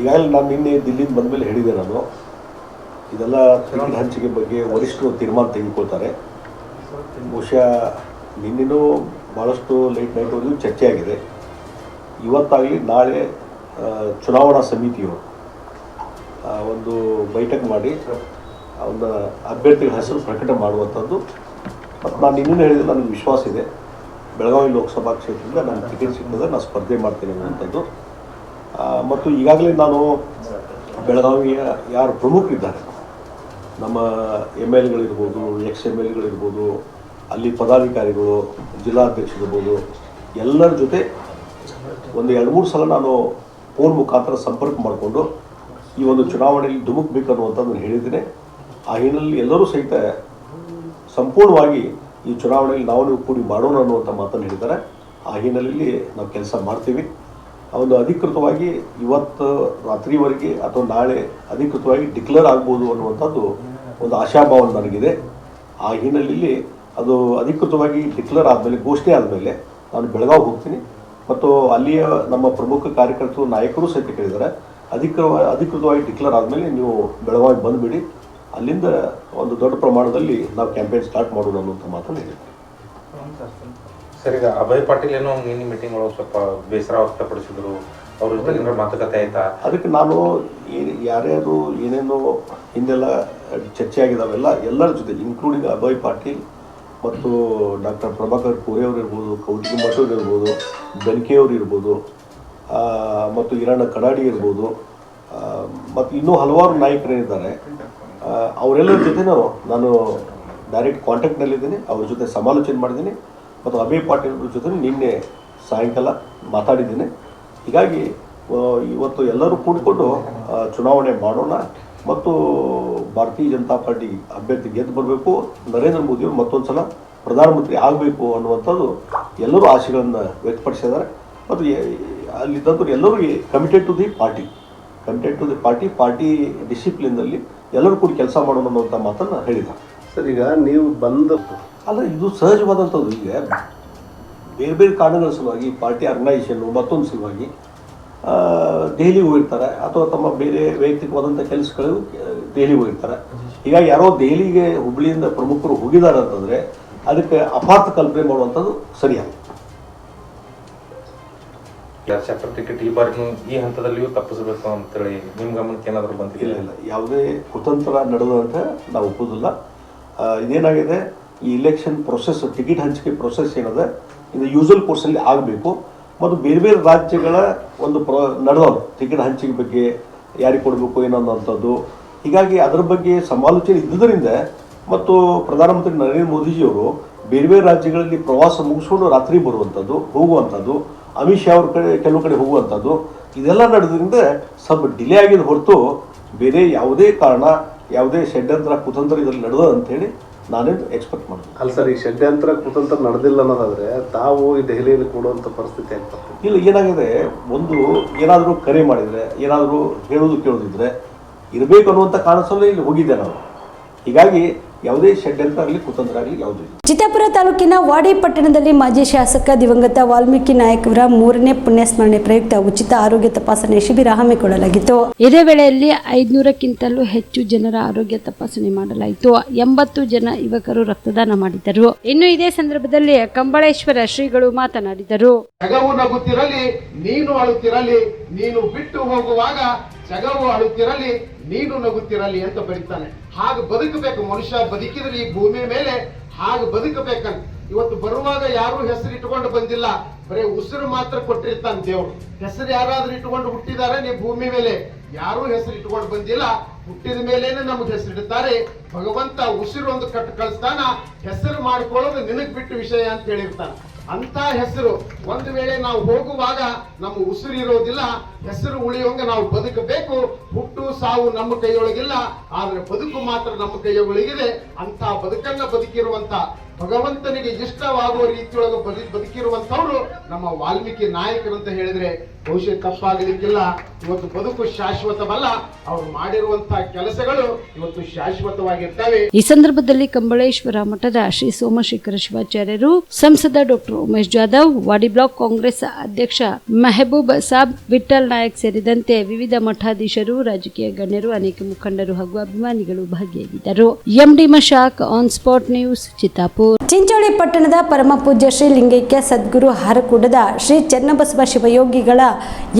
ಈಗಾಗಲೇ ನಾನು ನಿನ್ನೆ ದಿಲ್ಲಿಂದ ಬಂದ ಮೇಲೆ ಹೇಳಿದೆ, ನಾನು ಇದೆಲ್ಲ ಟಿಕೆಟ್ ಹಂಚಿಕೆ ಬಗ್ಗೆ ವರಿಷ್ಠರು ತೀರ್ಮಾನ ತೆಗೆದುಕೊಳ್ತಾರೆ. ಬಹುಶಃ ನಿನ್ನೆನೂ ಭಾಳಷ್ಟು ಲೈಟ್ ನೈಟ್ವರೆಗೂ ಚರ್ಚೆ ಆಗಿದೆ. ಇವತ್ತಾಗಲಿ ನಾಳೆ ಚುನಾವಣಾ ಸಮಿತಿಯವರು ಒಂದು ಬೈಠಕ್ ಮಾಡಿ ಅವನ ಅಭ್ಯರ್ಥಿಗಳ ಹೆಸರು ಪ್ರಕಟ ಮಾಡುವಂಥದ್ದು. ಮತ್ತು ನಾನು ಇನ್ನೂ ಹೇಳಿದ್ರೆ ನನಗೆ ವಿಶ್ವಾಸ ಇದೆ, ಬೆಳಗಾವಿ ಲೋಕಸಭಾ ಕ್ಷೇತ್ರದಿಂದ ನಾನು ಟಿಕೆಟ್ ಸಿಗ್ತದೆ, ನಾನು ಸ್ಪರ್ಧೆ ಮಾಡ್ತೇನೆ ಅನ್ನುವಂಥದ್ದು. ಮತ್ತು ಈಗಾಗಲೇ ನಾನು ಬೆಳಗಾವಿಯ ಯಾರು ಪ್ರಮುಖರಿದ್ದಾರೆ, ನಮ್ಮ MLಗಳಿರ್ಬೋದು, ex-MLಗಳಿರ್ಬೋದು, ಅಲ್ಲಿ ಪದಾಧಿಕಾರಿಗಳು, ಜಿಲ್ಲಾಧ್ಯಕ್ಷರಿರ್ಬೋದು, ಎಲ್ಲರ ಜೊತೆ ಒಂದು 2-3 ಸಲ ನಾನು ಫೋನ್ ಮುಖಾಂತರ ಸಂಪರ್ಕ ಮಾಡಿಕೊಂಡು ಈ ಒಂದು ಚುನಾವಣೆಯಲ್ಲಿ ಧುಮುಕ್ಬೇಕು ಅನ್ನುವಂಥದ್ದನ್ನು ಹೇಳಿದ್ದೇನೆ. ಆ ಹಿನ್ನೆಲೆಯಲ್ಲಿ ಎಲ್ಲರೂ ಸಹಿತ ಸಂಪೂರ್ಣವಾಗಿ ಈ ಚುನಾವಣೆಯಲ್ಲಿ ನಾವು ಕೂಡಿ ಮಾಡೋಣ ಅನ್ನುವಂಥ ಮಾತನ್ನು ಹೇಳಿದ್ದಾರೆ. ಆ ಹಿನ್ನೆಲೆಯಲ್ಲಿ ನಾವು ಕೆಲಸ ಮಾಡ್ತೀವಿ. ಒಂದು ಅಧಿಕೃತವಾಗಿ ಇವತ್ತು ರಾತ್ರಿವರೆಗೆ ಅಥವಾ ನಾಳೆ ಅಧಿಕೃತವಾಗಿ ಡಿಕ್ಲೇರ್ ಆಗ್ಬೋದು ಅನ್ನುವಂಥದ್ದು ಒಂದು ಆಶಾಭಾವನೆ ನನಗಿದೆ. ಆ ಹಿನ್ನೆಲೆಯಲ್ಲಿ ಅದು ಅಧಿಕೃತವಾಗಿ ಡಿಕ್ಲೇರ್ ಆದಮೇಲೆ, ಘೋಷಣೆ ಆದಮೇಲೆ ನಾನು ಬೆಳಗಾವಿ ಹೋಗ್ತೀನಿ. ಮತ್ತು ಅಲ್ಲಿಯ ನಮ್ಮ ಪ್ರಮುಖ ಕಾರ್ಯಕರ್ತರು, ನಾಯಕರು ಸಹಿತ ಕೇಳಿದ್ದಾರೆ, ಅಧಿಕೃತವಾಗಿ ಡಿಕ್ಲೇರ್ ಆದಮೇಲೆ ನೀವು ಬೆಳಗಾವಿ ಬಂದುಬಿಡಿ, ಅಲ್ಲಿಂದ ಒಂದು ದೊಡ್ಡ ಪ್ರಮಾಣದಲ್ಲಿ ನಾವು ಕ್ಯಾಂಪೇನ್ ಸ್ಟಾರ್ಟ್ ಮಾಡೋಣ ಅನ್ನುವಂಥ ಮಾತನ್ನು ಹೇಳಿದ್ದಾರೆ. ಸರ್, ಈಗ ಅಭಯ್ ಪಾಟೀಲ್ ಏನೋ ಮಿನಿ ಮೀಟಿಂಗ್ ಒಳಗೆ ಸ್ವಲ್ಪ ಬೇಸರ ವ್ಯಕ್ತಪಡಿಸಿದ್ರು, ಅವ್ರ ಜೊತೆ ಏನಾದ್ರು ಮಾತುಕತೆ ಆಯ್ತಾ? ಅದಕ್ಕೆ ನಾನು ಯಾರ್ಯಾರು ಏನೇನೋ ಹಿಂದೆಲ್ಲ ಚರ್ಚೆ ಆಗಿದ್ದಾವೆಲ್ಲ ಎಲ್ಲರ ಜೊತೆ, ಇನ್ಕ್ಲೂಡಿಂಗ್ ಅಭಯ್ ಪಾಟೀಲ್ ಮತ್ತು ಡಾಕ್ಟರ್ ಪ್ರಭಾಕರ್ ಕೋರೆ ಅವರು ಇರ್ಬೋದು, ಕೌಟಿಗಿ ಮಠ ಇರ್ಬೋದು, ಬೆನ್ಕೆಯವರು ಇರ್ಬೋದು, ಮತ್ತು ಈರಣ್ಣ ಕಡಾಡಿ ಇರ್ಬೋದು, ಮತ್ತು ಇನ್ನೂ ಹಲವಾರು ನಾಯಕರೇನಿದ್ದಾರೆ, ಅವರೆಲ್ಲರ ಜೊತೆನೂ ನಾನು ಡೈರೆಕ್ಟ್ ಕಾಂಟ್ಯಾಕ್ಟ್ನಲ್ಲಿದ್ದೀನಿ. ಅವ್ರ ಜೊತೆ ಸಮಾಲೋಚನೆ ಮಾಡಿದ್ದೀನಿ. ಮತ್ತು ಅಭಯ್ ಪಾಟೀಲ್ ಅವ್ರ ಜೊತೆ ನಿನ್ನೆ ಸಾಯಂಕಾಲ ಮಾತಾಡಿದ್ದೀನಿ. ಹೀಗಾಗಿ ಇವತ್ತು ಎಲ್ಲರೂ ಕೂಡಿಕೊಂಡು ಚುನಾವಣೆ ಮಾಡೋಣ ಮತ್ತು ಭಾರತೀಯ ಜನತಾ ಪಾರ್ಟಿ ಅಭ್ಯರ್ಥಿ ಗೆದ್ದು ಬರಬೇಕು, ನರೇಂದ್ರ ಮೋದಿಯವರು ಮತ್ತೊಂದು ಸಲ ಪ್ರಧಾನಮಂತ್ರಿ ಆಗಬೇಕು ಅನ್ನುವಂಥದ್ದು ಎಲ್ಲರೂ ಆಸೆಗಳನ್ನು ವ್ಯಕ್ತಪಡಿಸಿದ್ದಾರೆ. ಮತ್ತು ಅಲ್ಲಿದ್ದಂಥವ್ರು ಎಲ್ಲರೂ ಕಮಿಟೆಡ್ ಟು ದಿ ಪಾರ್ಟಿ ಡಿಸಿಪ್ಲಿನ್ನಲ್ಲಿ ಎಲ್ಲರೂ ಕೂಡ ಕೆಲಸ ಮಾಡೋಣ ಅನ್ನುವಂಥ ಮಾತನ್ನು ಹೇಳಿದ್ದಾರೆ. ಸರ್, ಈಗ ನೀವು ಬಂದ ಅಲ್ಲ, ಇದು ಸಹಜವಾದಂಥದ್ದು. ಈಗ ಬೇರೆ ಬೇರೆ ಕಾರಣಗಳ ಸಲುವಾಗಿ ಪಾರ್ಟಿ ಆರ್ಗನೈಸೇಷನ್ನು ಮತ್ತೊಂದು ಸಲುವಾಗಿ ದೆಹಲಿಗೆ ಹೋಗಿರ್ತಾರೆ, ಅಥವಾ ತಮ್ಮ ಬೇರೆ ವೈಯಕ್ತಿಕವಾದಂಥ ಕೆಲಸಗಳು ದೆಹಲಿಗೆ ಹೋಗಿರ್ತಾರೆ. ಹೀಗಾಗಿ ಯಾರೋ ದೆಹಲಿಗೆ ಹುಬ್ಬಳ್ಳಿಯಿಂದ ಪ್ರಮುಖರು ಹೋಗಿದ್ದಾರೆ ಅಂತಂದರೆ ಅದಕ್ಕೆ ಅಪಾರ್ಥ ಕಲ್ಪನೆ ಮಾಡುವಂಥದ್ದು ಸರಿಯಾಗಿ. ಸೆಪರೇಟ್ ಟಿಕೆಟ್ ಈ ಬಾರಿ ಈ ಹಂತದಲ್ಲಿಯೂ ತಪ್ಪಿಸಬೇಕು ಅಂತೇಳಿ ನಿಮ್ಮ ಗಮನಕ್ಕೆ ಏನಾದರೂ ಬಂದಿಲ್ಲ? ಇಲ್ಲ, ಯಾವುದೇ ಕುತಂತ್ರ ನಡೆದಂತ ನಾವು ಒಪ್ಪೋದಿಲ್ಲ. ಇದೇನಾಗಿದೆ, ಈ ಇಲೆಕ್ಷನ್ ಪ್ರೊಸೆಸ್, ಟಿಕೆಟ್ ಹಂಚಿಕೆ ಪ್ರೊಸೆಸ್ ಏನದ, ಇದು ಯೂಶುವಲ್ ಕೋರ್ಸಲ್ಲಿ ಆಗಬೇಕು. ಮತ್ತು ಬೇರೆ ಬೇರೆ ರಾಜ್ಯಗಳ ಒಂದು ನಡೆದವು ಟಿಕೆಟ್ ಹಂಚಿಕೆ ಬಗ್ಗೆ, ಯಾರಿಗೆ ಕೊಡಬೇಕು ಏನನ್ನೋಂಥದ್ದು. ಹೀಗಾಗಿ ಅದರ ಬಗ್ಗೆ ಸಮಾಲೋಚನೆ ಇದ್ದುದರಿಂದ ಮತ್ತು ಪ್ರಧಾನಮಂತ್ರಿ ನರೇಂದ್ರ ಮೋದಿಜಿಯವರು ಬೇರೆ ಬೇರೆ ರಾಜ್ಯಗಳಲ್ಲಿ ಪ್ರವಾಸ ಮುಗಿಸ್ಕೊಂಡು ರಾತ್ರಿ ಬರುವಂಥದ್ದು, ಹೋಗುವಂಥದ್ದು, ಅಮಿತ್ ಶಾ ಅವ್ರ ಕೆಲವು ಕಡೆ ಹೋಗುವಂಥದ್ದು, ಇದೆಲ್ಲ ನಡೆದ್ರಿಂದ ಸ್ವಲ್ಪ ಡಿಲೇ ಆಗಿದೆ ಹೊರತು ಬೇರೆ ಯಾವುದೇ ಕಾರಣ, ಯಾವುದೇ ಷಡ್ಯಂತ್ರ ಕುತಂತ್ರ ಇದರಲ್ಲಿ ನಡೆದ ಅಂತೇಳಿ ನಾನೇನು ಎಕ್ಸ್ಪೆಕ್ಟ್ ಮಾಡ್ತೀನಿ. ಅಲ್ಲ ಸರ್, ಈ ಷಡ್ಯಂತ್ರ ಕುತಂತ್ರ ನಡೆದಿಲ್ಲ ಅನ್ನೋದಾದ್ರೆ ತಾವು ಈ ದೆಹಲಿಯಲ್ಲಿ ಕೊಡುವಂಥ ಪರಿಸ್ಥಿತಿ ಆಗ್ತದೆ. ಇಲ್ಲ, ಏನಾಗಿದೆ, ಒಂದು ಏನಾದರೂ ಕರೆ ಮಾಡಿದರೆ, ಏನಾದರೂ ಹೇಳೋದು ಕೇಳೋದಿದ್ರೆ ಇರಬೇಕು ಅನ್ನುವಂಥ ಕಾರಣಸಲ್ಲೇ ಇಲ್ಲಿ ಹೋಗಿದ್ದೆ ನಾವು. ಹೀಗಾಗಿ ಯಾವುದೇ ಷಡ್ಯಂತ್ರ ಆಗಲಿ ಕುತಂತ್ರ ಆಗಲಿ ಯಾವುದೂ ಇಲ್ಲ. ಚಿತ್ತಾಪುರ ತಾಲೂಕಿನ ವಾಡಿ ಪಟ್ಟಣದಲ್ಲಿ ಮಾಜಿ ಶಾಸಕ ದಿವಂಗತ ವಾಲ್ಮೀಕಿ ನಾಯಕ್ ಅವರ 3ನೇ ಪುಣ್ಯಸ್ಮರಣೆ ಪ್ರಯುಕ್ತ ಉಚಿತ ಆರೋಗ್ಯ ತಪಾಸಣೆ ಶಿಬಿರ ಹಮ್ಮಿಕೊಳ್ಳಲಾಗಿತ್ತು. ಇದೇ ವೇಳೆಯಲ್ಲಿ 500ಕ್ಕಿಂತಲೂ ಹೆಚ್ಚು ಜನರ ಆರೋಗ್ಯ ತಪಾಸಣೆ ಮಾಡಲಾಯಿತು. 80 ಜನ ಯುವಕರು ರಕ್ತದಾನ ಮಾಡಿದರು. ಇನ್ನು ಇದೇ ಸಂದರ್ಭದಲ್ಲಿ ಕಂಬಳೇಶ್ವರ ಶ್ರೀಗಳು ಮಾತನಾಡಿದರು. ಜಗವು ನಗುತ್ತಿರಲಿ, ನೀನು ಅಳುತ್ತಿರಲಿ, ನೀನು ಬಿಟ್ಟು ಹೋಗುವಾಗ ಜಗವು ಅಳುತ್ತಿರಲಿ, ನೀನು ನಗುತ್ತಿರಲಿ ಅಂತ ಬರೀತಾನೆ. ಹಾಗೆ ಬದುಕಬೇಕು ಮನುಷ್ಯ, ಬದುಕಿದ್ರೆ ಈ ಭೂಮಿ ಮೇಲೆ ಹಾಗೆ ಬದುಕಬೇಕಂತ. ಇವತ್ತು ಬರುವಾಗ ಯಾರು ಹೆಸರು ಇಟ್ಕೊಂಡು ಬಂದಿಲ್ಲ, ಬರೀ ಉಸಿರು ಮಾತ್ರ ಕೊಟ್ಟಿರ್ತಾನೆ ದೇವ್ರು. ಹೆಸರು ಯಾರಾದ್ರೂ ಇಟ್ಕೊಂಡು ಹುಟ್ಟಿದಾರೆ ನೀವು ಭೂಮಿ ಮೇಲೆ, ಯಾರು ಹೆಸರು ಇಟ್ಕೊಂಡು ಬಂದಿಲ್ಲ. ಹುಟ್ಟಿದ ಮೇಲೇನೆ ನಮ್ಗೆ ಹೆಸರಿಡ್ತಾರೆ. ಭಗವಂತ ಉಸಿರು ಒಂದು ಕಟ್ಟು ಕಳಿಸ್ತಾನ, ಹೆಸರು ಮಾಡ್ಕೊಳ್ಳೋದು ನಿನಗ್ ಬಿಟ್ಟು ವಿಷಯ ಅಂತ ಹೇಳಿರ್ತಾನೆ. ಅಂತ ಹೆಸರು ಒಂದು ವೇಳೆ ನಾವು ಹೋಗುವಾಗ ನಮ್ಮ ಉಸಿರು ಇರೋದಿಲ್ಲ, ಹೆಸರು ಉಳಿಯೋಂಗ ನಾವು ಬದುಕಬೇಕು. ಹುಟ್ಟು ಸಾವು ನಮ್ಮ ಕೈಯೊಳಗಿಲ್ಲ, ಆದ್ರೆ ಬದುಕು ಮಾತ್ರ ನಮ್ಮ ಕೈಯೊಳಗಿದೆ. ಅಂತ ಬದುಕನ್ನ ಬದುಕಿರುವಂತ ಭಗವಂತನಿಗೆ ಇಷ್ಟವಾಗುವ ರೀತಿಯೊಳಗೆ ಬದುಕಿರುವಂತವ್ರು ನಮ್ಮ ವಾಲ್ಮೀಕಿ ನಾಯಕರು ಅಂತ ಹೇಳಿದ್ರೆ ಬಹುಶಃ ತಪ್ಪಾಗಲಿಕ್ಕಿಲ್ಲ. ಇವತ್ತು ಬದುಕು ಶಾಶ್ವತವಲ್ಲ, ಅವ್ರು ಮಾಡಿರುವಂತಹ ಕೆಲಸಗಳು ಇವತ್ತು ಶಾಶ್ವತವಾಗಿರ್ತವೆ. ಈ ಸಂದರ್ಭದಲ್ಲಿ ಕಂಬಳೇಶ್ವರ ಮಠದ ಶ್ರೀ ಸೋಮಶೇಖರ ಶಿವಾಚಾರ್ಯರು, ಸಂಸದ ಡಾಕ್ಟರ್ ಉಮೇಶ್ ಜಾಧವ್, ವಾಡಿ ಬ್ಲಾಕ್ ಕಾಂಗ್ರೆಸ್ ಅಧ್ಯಕ್ಷ ಮೆಹಬೂಬ್ ಸಾಬ್, ವಿಠಲ್ ನಾಯಕ್ ಸೇರಿದಂತೆ ವಿವಿಧ ಮಠಾಧೀಶರು, ರಾಜಕೀಯ ಗಣ್ಯರು, ಅನೇಕ ಮುಖಂಡರು ಹಾಗೂ ಅಭಿಮಾನಿಗಳು ಭಾಗಿಯಾಗಿದ್ದರು. MD Mashak, on spot news, Chittapur. Chincholi ಪಟ್ಟಣದ ಪರಮ ಪೂಜ್ಯ ಶ್ರೀ ಲಿಂಗೈಕ್ಯ ಸದ್ಗುರು ಹಾರಕೂಡದ ಶ್ರೀ ಚನ್ನಬಸವ ಶಿವಯೋಗಿಗಳ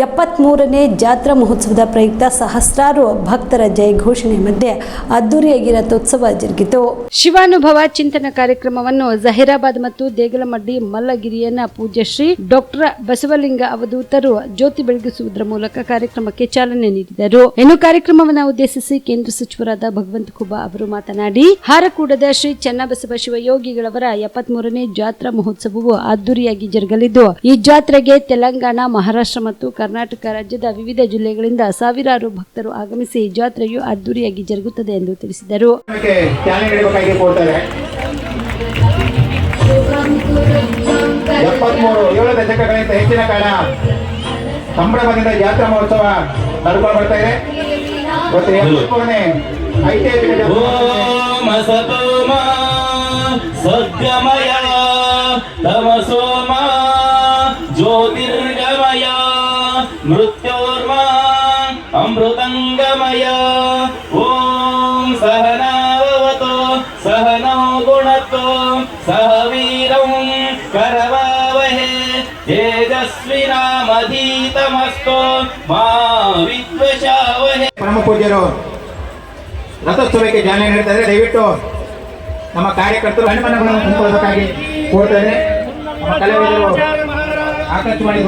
73ನೇ ಜಾತ್ರಾ ಮಹೋತ್ಸವದ ಪ್ರಯುಕ್ತ ಸಹಸ್ರಾರು ಭಕ್ತರ ಜಯಘೋಷಣೆ ಮಧ್ಯೆ ಅದ್ದೂರಿಯಾಗಿ ರಥೋತ್ಸವ ಜರುಗಿತು. ಶಿವಾನುಭವ ಚಿಂತನ ಕಾರ್ಯಕ್ರಮವನ್ನು ಜಹೀರಾಬಾದ್ ಮತ್ತು ದೇಗಲಮಡ್ಡಿ ಮಲ್ಲಗಿರಿಯನ್ನ ಪೂಜ್ಯ ಶ್ರೀ ಡಾಕ್ಟರ್ ಬಸವಲಿಂಗ ಅವಧೂತರು ಜ್ಯೋತಿ ಬೆಳಗಿಸುವುದರ ಮೂಲಕ ಕಾರ್ಯಕ್ರಮಕ್ಕೆ ಚಾಲನೆ ನೀಡಿದರು. ಇನ್ನು ಕಾರ್ಯಕ್ರಮವನ್ನು ಉದ್ದೇಶಿಸಿ ಕೇಂದ್ರ ಸಚಿವರಾದ ಭಗವಂತ ಖೂಬಾ ಅವರು ಮಾತನಾಡಿ, ಹಾರಕೂಡದ ಶ್ರೀ ಚನ್ನಬಸವ ಶಿವಯೋಗಿಗಳವರ 73ನೇ ಜಾತ್ರಾ ಮಹೋತ್ಸವವು ಅದ್ದೂರಿಯಾಗಿ ಜರುಗಲಿದ್ದು, ಈ ಜಾತ್ರೆಗೆ ತೆಲಂಗಾಣ, ಮಹಾರಾಷ್ಟ್ರ ಮತ್ತು ಕರ್ನಾಟಕ ರಾಜ್ಯದ ವಿವಿಧ ಜಿಲ್ಲೆಗಳಿಂದ ಸಾವಿರಾರು ಭಕ್ತರು ಆಗಮಿಸಿ ಜಾತ್ರೆಯು ಅದ್ದೂರಿಯಾಗಿ ಜರುಗುತ್ತದೆ ಎಂದು ತಿಳಿಸಿದರು. 7 ದಶಕಗಳಿಂದ ಹೆಚ್ಚಿನ ಕಾಲ ಸಂಭ್ರಮದಿಂದ ಜಾತ್ರಾ ಮಹೋತ್ಸವ ನಡೆದುಕೊಂಡು ಬರ್ತಾ ಇದೆ. ಸದ್ಗಮಯ ತಮಸೋಮ ಜ್ಯೋತಿರ್ಗಮಯ ಮೃತ್ಯೋರ್ಮ ಅಮೃತಂಗಮಯ. ಓಂ ಸಹನಾವವತು ಸಹನೋ ಗುಣತೋ ಸಹ ವೀರಂ ಕರವಾವಹೇ ತೇಜಸ್ವಿನಾಮಧೀತಮಸ್ತು ಮಾ ವಿದ್ವಷಾವಹೇ. ಪರಮ ಪೂಜ್ಯರು ರಥೋತ್ಸವಕ್ಕೆ ಚಾಲನೆ ನೀಡ್ತಾ ಇದ್ದಾರೆ. ದಯವಿಟ್ಟು ನಮ್ಮ ಕಾರ್ಯಕರ್ತರು ಹಣ್ಣುಮಣ್ಣಗಳನ್ನು ತುಂಬಿಕೊಳ್ಳಬೇಕಾಗಿ ಕೋರ್ತೇನೆ. ನಮ್ಮ ಕಲಾವಿದರು ಆಕಾಶವಾಣಿ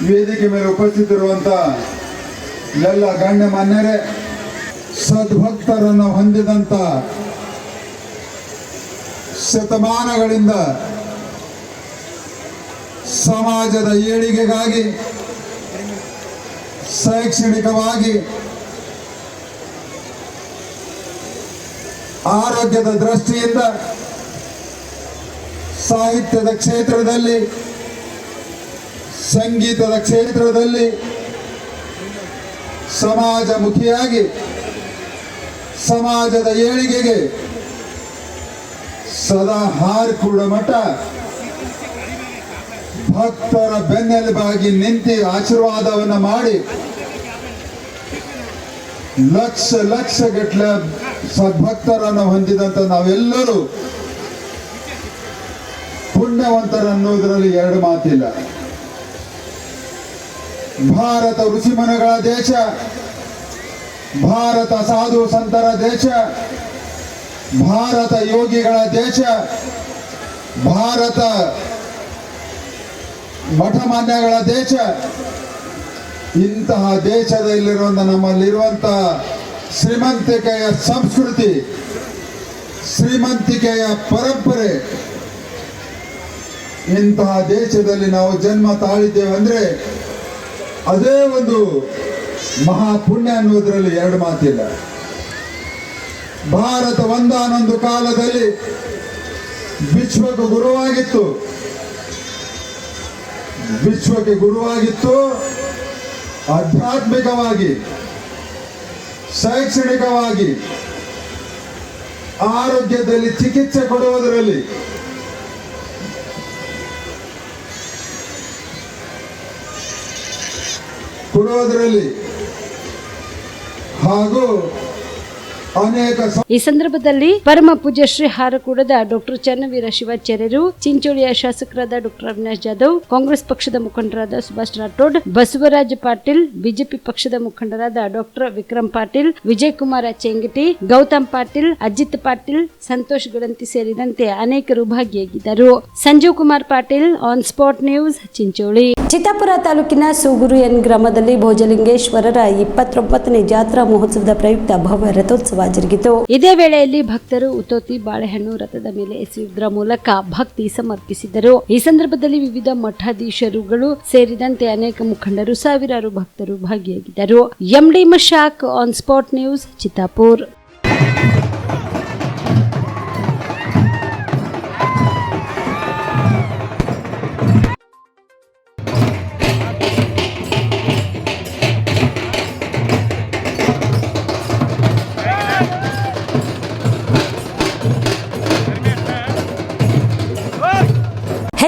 ವೇದಿಕೆ ಮೇಲೆ ಉಪಸ್ಥಿತರಿರುವಂತ ಎಲ್ಲ ಗಣ್ಯಮಾನ್ಯರೇ, ಸದ್ಭಕ್ತರನ್ನು ಹೊಂದಿದಂತ ಶತಮಾನಗಳಿಂದ ಸಮಾಜದ ಏಳಿಗೆಗಾಗಿ, ಶೈಕ್ಷಣಿಕವಾಗಿ, ಆರೋಗ್ಯದ ದೃಷ್ಟಿಯಿಂದ, ಸಾಹಿತ್ಯದ ಕ್ಷೇತ್ರದಲ್ಲಿ, ಸಂಗೀತದ ಕ್ಷೇತ್ರದಲ್ಲಿ ಸಮಾಜಮುಖಿಯಾಗಿ ಸಮಾಜದ ಏಳಿಗೆಗೆ ಸದಾ ಹಾರಕೂಡ ಮಠ ಭಕ್ತರ ಬೆನ್ನೆಲುಬಾಗಿ ನಿಂತು ಆಶೀರ್ವಾದವನ್ನು ಮಾಡಿ ಲಕ್ಷ ಗಟ್ಟಲೆ ಸದ್ಭಕ್ತರನ್ನು ಹೊಂದಿದಂತ ನಾವೆಲ್ಲರೂ ಪುಣ್ಯವಂತರನ್ನುವುದರಲ್ಲಿ ಎರಡು ಮಾತಿಲ್ಲ. ಭಾರತ ಋಷಿಮುನಿಗಳ ದೇಶ, ಭಾರತ ಸಾಧು ಸಂತರ ದೇಶ, ಭಾರತ ಯೋಗಿಗಳ ದೇಶ, ಭಾರತ ಮಠಮಾನ್ಯಗಳ ದೇಶ, ಇಂತಹ ದೇಶದಲ್ಲಿರುವಂಥ ನಮ್ಮಲ್ಲಿರುವಂಥ ಶ್ರೀಮಂತಿಕೆಯ ಸಂಸ್ಕೃತಿ, ಶ್ರೀಮಂತಿಕೆಯ ಪರಂಪರೆ, ಇಂತಹ ದೇಶದಲ್ಲಿ ನಾವು ಜನ್ಮ ತಾಳಿದ್ದೇವೆ ಅಂದರೆ ಅದೇ ಒಂದು ಮಹಾಪುಣ್ಯ ಅನ್ನೋದ್ರಲ್ಲಿ ಎರಡು ಮಾತಿಲ್ಲ. ಭಾರತ ಒಂದಾನೊಂದು ಕಾಲದಲ್ಲಿ ವಿಶ್ವಕ್ಕೆ ಗುರುವಾಗಿತ್ತು. ಆಧ್ಯಾತ್ಮಿಕವಾಗಿ, ಶೈಕ್ಷಣಿಕವಾಗಿ, ಆರೋಗ್ಯದಲ್ಲಿ ಚಿಕಿತ್ಸೆ ಕೊಡುವುದರಲ್ಲಿ, ಹಾಗೂ ಅನೇಕ ಈ ಸಂದರ್ಭದಲ್ಲಿ ಪರಮ ಪೂಜ್ಯ ಶ್ರೀ ಹಾರಕೂಡದ ಡಾಕ್ಟರ್ ಚನ್ನವೀರ ಶಿವಾಚಾರ್ಯರು, ಚಿಂಚೋಳಿಯ ಶಾಸಕರಾದ ಡಾಕ್ಟರ್ ಅವಿನಾಶ್ ಜಾಧವ್, ಕಾಂಗ್ರೆಸ್ ಪಕ್ಷದ ಮುಖಂಡರಾದ ಸುಭಾಷ್ ರಾಠೋಡ್, ಬಸವರಾಜ ಪಾಟೀಲ್, ಬಿಜೆಪಿ ಪಕ್ಷದ ಮುಖಂಡರಾದ ಡಾಕ್ಟರ್ ವಿಕ್ರಮ್ ಪಾಟೀಲ್, ವಿಜಯಕುಮಾರ ಚೆಂಗಟಿ, ಗೌತಮ್ ಪಾಟೀಲ್, ಅಜಿತ್ ಪಾಟೀಲ್, ಸಂತೋಷ್ ಗಡಂತಿ ಸೇರಿದಂತೆ ಅನೇಕರು ಭಾಗಿಯಾಗಿದ್ದರು. Sanjeev Kumar Patil, on spot news, Chincholi. Chittapur ತಾಲೂಕಿನ ಸೂಗೂರು ಎನ್ ಗ್ರಾಮದಲ್ಲಿ ಭೋಜಲಿಂಗೇಶ್ವರರ 29ನೇ ಜಾತ್ರಾ ಮಹೋತ್ಸವದ ಪ್ರಯುಕ್ತ ಭವ್ಯ ರಥೋತ್ಸವ ಜರುಗಿತು. ಇದೇ ವೇಳೆಯಲ್ಲಿ ಭಕ್ತರು ಉತ್ತೋತಿ ಬಾಳೆಹಣ್ಣು ರಥದ ಮೇಲೆ ಎಸೆಯುವುದರ ಮೂಲಕ ಭಕ್ತಿ ಸಮರ್ಪಿಸಿದರು. ಈ ಸಂದರ್ಭದಲ್ಲಿ ವಿವಿಧ ಮಠಾಧೀಶರುಗಳು ಸೇರಿದಂತೆ ಅನೇಕ ಮುಖಂಡರು, ಸಾವಿರಾರು ಭಕ್ತರು ಭಾಗಿಯಾಗಿದ್ದರು. MD Mashak, on spot news, Chittapur.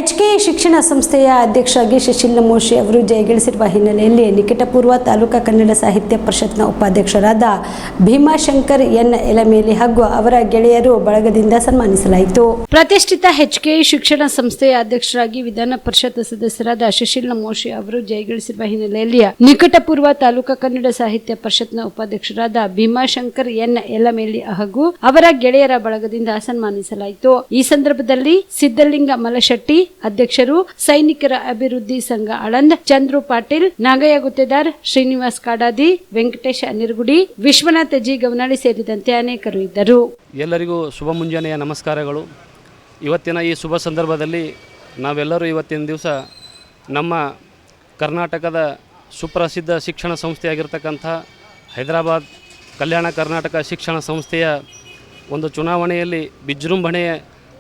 HK ಶಿಕ್ಷಣ ಸಂಸ್ಥೆಯ ಅಧ್ಯಕ್ಷರಾಗಿ ಶಶಿಲ್ ನಮೋಶಿ ಅವರು ಜಯಗಳಿಸಿರುವ ಹಿನ್ನೆಲೆಯಲ್ಲಿ ನಿಕಟಪೂರ್ವ ತಾಲೂಕಾ ಕನ್ನಡ ಸಾಹಿತ್ಯ ಪರಿಷತ್ನ ಉಪಾಧ್ಯಕ್ಷರಾದ ಭೀಮಾಶಂಕರ್ ಎನ್ ಎಲಮೇಲಿ ಹಾಗೂ ಅವರ ಗೆಳೆಯರು ಬಳಗದಿಂದ ಸನ್ಮಾನಿಸಲಾಯಿತು. ಪ್ರತಿಷ್ಠಿತ HK ಶಿಕ್ಷಣ ಸಂಸ್ಥೆಯ ಅಧ್ಯಕ್ಷರಾಗಿ ವಿಧಾನ ಪರಿಷತ್ ಸದಸ್ಯರಾದ ಶಶಿಲ್ ನಮೋಶಿ ಅವರು ಜಯಗಳಿಸಿರುವ ಹಿನ್ನೆಲೆಯಲ್ಲಿ ನಿಕಟಪೂರ್ವ ತಾಲೂಕಾ ಕನ್ನಡ ಸಾಹಿತ್ಯ ಪರಿಷತ್ನ ಉಪಾಧ್ಯಕ್ಷರಾದ ಭೀಮಾಶಂಕರ್ ಎನ್ ಎಲಮೇಲಿ ಹಾಗೂ ಅವರ ಗೆಳೆಯರ ಬಳಗದಿಂದ ಸನ್ಮಾನಿಸಲಾಯಿತು. ಈ ಸಂದರ್ಭದಲ್ಲಿ ಸಿದ್ದಲಿಂಗ ಮಲಶೆಟ್ಟಿ ಅಧ್ಯಕ್ಷರು, ಸೈನಿಕರ ಅಭಿವೃದ್ಧಿ ಸಂಘ ಆಳಂದ್, ಚಂದ್ರು ಪಾಟೀಲ್, ನಾಗಯ್ಯ ಗುತ್ತೇದಾರ್, ಶ್ರೀನಿವಾಸ್ ಕಾಡಾದಿ, ವೆಂಕಟೇಶ್ ಅನಿರ್ಗುಡಿ, ವಿಶ್ವನಾಥ ಜಿ ಗವನಾಳಿ ಸೇರಿದಂತೆ ಅನೇಕರು ಇದ್ದರು. ಎಲ್ಲರಿಗೂ ಶುಭ ಮುಂಜಾನೆಯ ನಮಸ್ಕಾರಗಳು. ಇವತ್ತಿನ ಈ ಶುಭ ಸಂದರ್ಭದಲ್ಲಿ ನಾವೆಲ್ಲರೂ ಇವತ್ತಿನ ದಿವಸ ನಮ್ಮ ಕರ್ನಾಟಕದ ಸುಪ್ರಸಿದ್ಧ ಶಿಕ್ಷಣ ಸಂಸ್ಥೆಯಾಗಿರ್ತಕ್ಕಂಥ ಹೈದರಾಬಾದ್ ಕಲ್ಯಾಣ ಕರ್ನಾಟಕ ಶಿಕ್ಷಣ ಸಂಸ್ಥೆಯ ಒಂದು ಚುನಾವಣೆಯಲ್ಲಿ ವಿಜೃಂಭಣೆಯ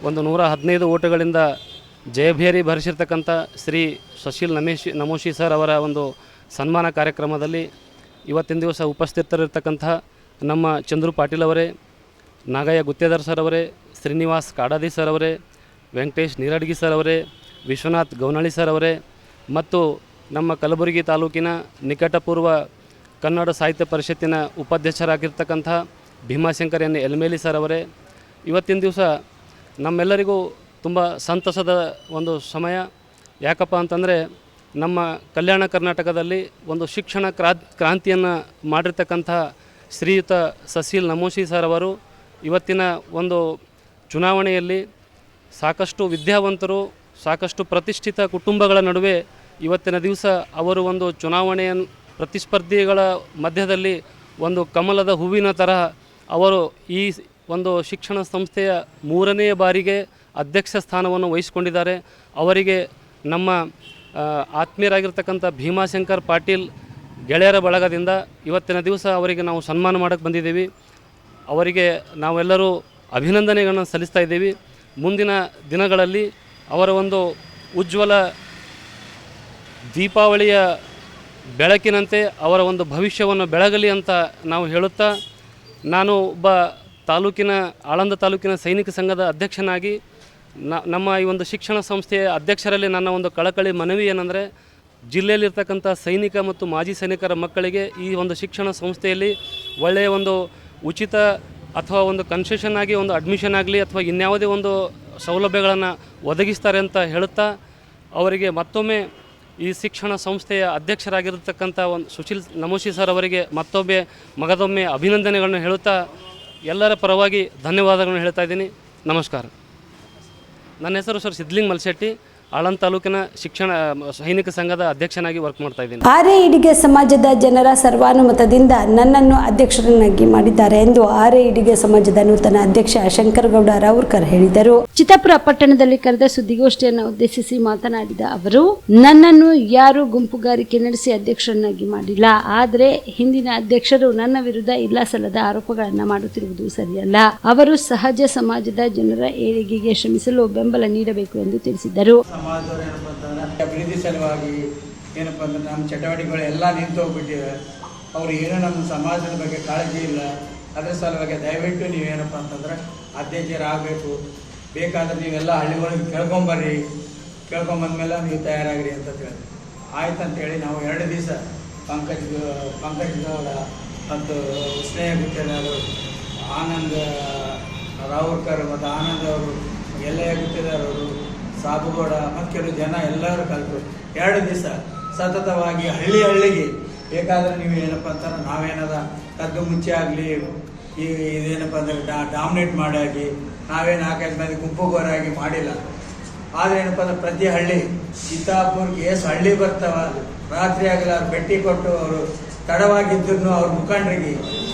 ಒಂದು 115 ಓಟುಗಳಿಂದ ಜಯಭೇರಿ ಭರಿಸಿರ್ತಕ್ಕಂಥ ಶ್ರೀ ಶಶಿಲ್ ನಮೋಶಿ ಸರ್ ಅವರ ಒಂದು ಸನ್ಮಾನ ಕಾರ್ಯಕ್ರಮದಲ್ಲಿ ಇವತ್ತಿನ ದಿವಸ ಉಪಸ್ಥಿತರಿರ್ತಕ್ಕಂಥ ನಮ್ಮ ಚಂದ್ರು ಪಾಟೀಲ್ ಅವರೇ, ನಾಗಯ್ಯ ಗುತ್ತೇದಾರ್ ಸರ್ ಅವರೇ, ಶ್ರೀನಿವಾಸ್ ಕಾಡಾದಿ ಸರ್ ಅವರೇ, ವೆಂಕಟೇಶ್ ನೀರಡ್ಗಿ ಸರ್ ಅವರೇ, ವಿಶ್ವನಾಥ್ ಗವನಾಳಿ ಸರ್ ಅವರೇ ಮತ್ತು ನಮ್ಮ ಕಲಬುರಗಿ ತಾಲೂಕಿನ ನಿಕಟಪೂರ್ವ ಕನ್ನಡ ಸಾಹಿತ್ಯ ಪರಿಷತ್ತಿನ ಉಪಾಧ್ಯಕ್ಷರಾಗಿರ್ತಕ್ಕಂಥ ಭೀಮಾಶಂಕರ್ ಎನ್ ಎಲ್ಮೇಲಿ ಸರ್ ಅವರೇ, ಇವತ್ತಿನ ದಿವಸ ನಮ್ಮೆಲ್ಲರಿಗೂ ತುಂಬ ಸಂತಸದ ಒಂದು ಸಮಯ. ಯಾಕಪ್ಪ ಅಂತಂದರೆ ನಮ್ಮ ಕಲ್ಯಾಣ ಕರ್ನಾಟಕದಲ್ಲಿ ಒಂದು ಶಿಕ್ಷಣ ಕ್ರಾಂತಿಯನ್ನು ಮಾಡಿರ್ತಕ್ಕಂಥ ಶ್ರೀಯುತ ಶಶಿಲ್ ನಮೋಶಿ ಸರ್ ಅವರು ಇವತ್ತಿನ ಒಂದು ಚುನಾವಣೆಯಲ್ಲಿ ಸಾಕಷ್ಟು ವಿದ್ಯಾವಂತರು, ಸಾಕಷ್ಟು ಪ್ರತಿಷ್ಠಿತ ಕುಟುಂಬಗಳ ನಡುವೆ ಇವತ್ತಿನ ದಿವಸ ಅವರು ಒಂದು ಚುನಾವಣೆಯ ಪ್ರತಿಸ್ಪರ್ಧಿಗಳ ಮಧ್ಯದಲ್ಲಿ ಒಂದು ಕಮಲದ ಹೂವಿನ ತರಹ ಅವರು ಈ ಒಂದು ಶಿಕ್ಷಣ ಸಂಸ್ಥೆಯ 3ನೇ ಬಾರಿಗೆ ಅಧ್ಯಕ್ಷ ಸ್ಥಾನವನ್ನು ವಹಿಸಿಕೊಂಡಿದ್ದಾರೆ. ಅವರಿಗೆ ನಮ್ಮ ಆತ್ಮೀಯರಾಗಿರ್ತಕ್ಕಂಥ ಭೀಮಾಶಂಕರ್ ಪಾಟೀಲ್ ಗೆಳೆಯರ ಬಳಗದಿಂದ ಇವತ್ತಿನ ದಿವಸ ಅವರಿಗೆ ನಾವು ಸನ್ಮಾನ ಮಾಡೋಕ್ಕೆ ಬಂದಿದ್ದೀವಿ. ಅವರಿಗೆ ನಾವೆಲ್ಲರೂ ಅಭಿನಂದನೆಗಳನ್ನು ಸಲ್ಲಿಸ್ತಾ ಇದ್ದೀವಿ. ಮುಂದಿನ ದಿನಗಳಲ್ಲಿ ಅವರ ಒಂದು ಉಜ್ವಲ ದೀಪಾವಳಿಯ ಬೆಳಕಿನಂತೆ ಅವರ ಒಂದು ಭವಿಷ್ಯವನ್ನು ಬೆಳಗಲಿ ಅಂತ ನಾವು ಹೇಳುತ್ತಾ, ನಾನು ಒಬ್ಬ ಆಳಂದ ತಾಲೂಕಿನ ಸೈನಿಕ ಸಂಘದ ಅಧ್ಯಕ್ಷನಾಗಿ ನಮ್ಮ ಈ ಒಂದು ಶಿಕ್ಷಣ ಸಂಸ್ಥೆಯ ಅಧ್ಯಕ್ಷರಲ್ಲಿ ನನ್ನ ಒಂದು ಕಳಕಳಿ ಮನವಿ ಏನಂದರೆ, ಜಿಲ್ಲೆಯಲ್ಲಿರ್ತಕ್ಕಂಥ ಸೈನಿಕ ಮತ್ತು ಮಾಜಿ ಸೈನಿಕರ ಮಕ್ಕಳಿಗೆ ಈ ಒಂದು ಶಿಕ್ಷಣ ಸಂಸ್ಥೆಯಲ್ಲಿ ಒಳ್ಳೆಯ ಒಂದು ಉಚಿತ ಅಥವಾ ಒಂದು ಕನ್ಸೆಷನ್ ಆಗಿ ಒಂದು ಅಡ್ಮಿಷನ್ ಆಗಲಿ ಅಥವಾ ಇನ್ಯಾವುದೇ ಒಂದು ಸೌಲಭ್ಯಗಳನ್ನು ಒದಗಿಸ್ತಾರೆ ಅಂತ ಹೇಳುತ್ತಾ, ಅವರಿಗೆ ಮತ್ತೊಮ್ಮೆ ಈ ಶಿಕ್ಷಣ ಸಂಸ್ಥೆಯ ಅಧ್ಯಕ್ಷರಾಗಿರ್ತಕ್ಕಂಥ ಒಂದು ಶಶಿಲ್ ನಮೋಶಿ ಸರ್ ಅವರಿಗೆ ಮಗದೊಮ್ಮೆ ಅಭಿನಂದನೆಗಳನ್ನು ಹೇಳುತ್ತಾ ಎಲ್ಲರ ಪರವಾಗಿ ಧನ್ಯವಾದಗಳನ್ನು ಹೇಳ್ತಾ ಇದ್ದೀನಿ. ನಮಸ್ಕಾರ. ನನ್ನ ಹೆಸರು ಸರ್ ಸಿದ್ದಲಿಂಗ ಮಲಶೆಟ್ಟಿ, ಆಳಂದ ತಾಲೂಕಿನ ಶಿಕ್ಷಣ ಸೈನಿಕ ಸಂಘದ ಅಧ್ಯಕ್ಷನಾಗಿ ವರ್ಕ್ ಮಾಡ್ತಾ ಇದ್ದೀನಿ. ಆರ್ಯ ಈಡಿಗೆ ಸಮಾಜದ ಜನರ ಸರ್ವಾನುಮತದಿಂದ ನನ್ನನ್ನು ಅಧ್ಯಕ್ಷರನ್ನಾಗಿ ಮಾಡಿದ್ದಾರೆ ಎಂದು ಆರ್ಯ ಈಡಿಗೆ ಸಮಾಜದ ನೂತನ ಅಧ್ಯಕ್ಷ ಶಂಕರಗೌಡ ರಾವುರ್ಕರ್ ಹೇಳಿದರು. ಚಿತ್ತಾಪುರ ಪಟ್ಟಣದಲ್ಲಿ ಕರೆದ ಸುದ್ದಿಗೋಷ್ಠಿಯನ್ನು ಉದ್ದೇಶಿಸಿ ಮಾತನಾಡಿದ ಅವರು, ನನ್ನನ್ನು ಯಾರು ಗುಂಪುಗಾರಿಕೆ ನಡೆಸಿ ಅಧ್ಯಕ್ಷರನ್ನಾಗಿ ಮಾಡಿಲ್ಲ. ಆದರೆ ಹಿಂದಿನ ಅಧ್ಯಕ್ಷರು ನನ್ನ ವಿರುದ್ಧ ಇಲ್ಲ ಸಲ್ಲದ ಆರೋಪಗಳನ್ನು ಮಾಡುತ್ತಿರುವುದು ಸರಿಯಲ್ಲ. ಅವರು ಸಹಜ ಸಮಾಜದ ಜನರ ಏಳಿಗೆಗೆ ಶ್ರಮಿಸಲು ಬೆಂಬಲ ನೀಡಬೇಕು ಎಂದು ತಿಳಿಸಿದರು. ಸಮಾಜದವ್ರು ಏನಪ್ಪ ಅಂತಂದ್ರೆ ಅಭಿವೃದ್ಧಿ ಸಲುವಾಗಿ ಏನಪ್ಪ ಅಂದ್ರೆ ನಮ್ಮ ಚಟುವಟಿಕೆಗಳು ಎಲ್ಲ ನಿಂತು ಹೋಗ್ಬಿಟ್ಟಿವೆ. ಅವ್ರು ಏನೂ ನಮ್ಮ ಸಮಾಜದ ಬಗ್ಗೆ ಕಾಳಜಿ ಇಲ್ಲ. ಅದರ ಸಲುವಾಗಿ ದಯವಿಟ್ಟು ನೀವೇನಪ್ಪ ಅಂತಂದ್ರೆ ಅಧ್ಯಕ್ಷರಾಗಬೇಕು. ಬೇಕಾದ್ರೆ ನೀವೆಲ್ಲ ಹಳ್ಳಿಗಳಿಗೆ ಕೇಳ್ಕೊಂಬರ್ರಿ, ಕೇಳ್ಕೊಂಬಂದ್ಮೇಲೆ ನೀವು ತಯಾರಾಗಿರಿ ಅಂತ ಹೇಳಿ ಆಯ್ತು ಅಂತೇಳಿ ನಾವು 2 ದಿವಸ ಪಂಕಜ್ ಗೌಡ ಮತ್ತು ಸ್ನೇಹ ಗುತ್ತೇದಾರರು, ಆನಂದ್ ರಾವುರ್ಕರ್ ಮತ್ತು ಆನಂದ್ ಅವರು, ಎಲ್ಲಯ್ಯ ಗುತ್ತೇದಾರವರು, ಸಾಬುಗೌಡ ಮತ್ತು ಕೆಲವು ಜನ ಎಲ್ಲರೂ ಕಲಿತು 2 ದಿವಸ ಸತತವಾಗಿ ಹಳ್ಳಿಗೆ ಬೇಕಾದರೆ ನೀವು ಏನಪ್ಪ ಅಂತಾರೆ ನಾವೇನದ ಕದ್ದು ಮುಚ್ಚಿ ಆಗಲಿ ಇದೇನಪ್ಪ ಅಂದರೆ ಡಾಮಿನೇಟ್ ಮಾಡಿ ನಾವೇನು 4-5 ಮಂದಿ ಗುಂಪುಗೋರಾಗಿ ಮಾಡಿಲ್ಲ. ಆದರೆ ಏನಪ್ಪ ಅಂದ್ರೆ ಪ್ರತಿ ಹಳ್ಳಿ ಚಿತ್ತಾಪುರ್ಗೆ ಎಷ್ಟು ಹಳ್ಳಿ ಬರ್ತಾವ ರಾತ್ರಿ ಆಗಲಿ ಅವ್ರು ಭೇಟಿ ಕೊಟ್ಟು ಅವರು ತಡವಾಗಿದ್ದನ್ನು ಅವ್ರ ಮುಖಂಡರಿಗೆ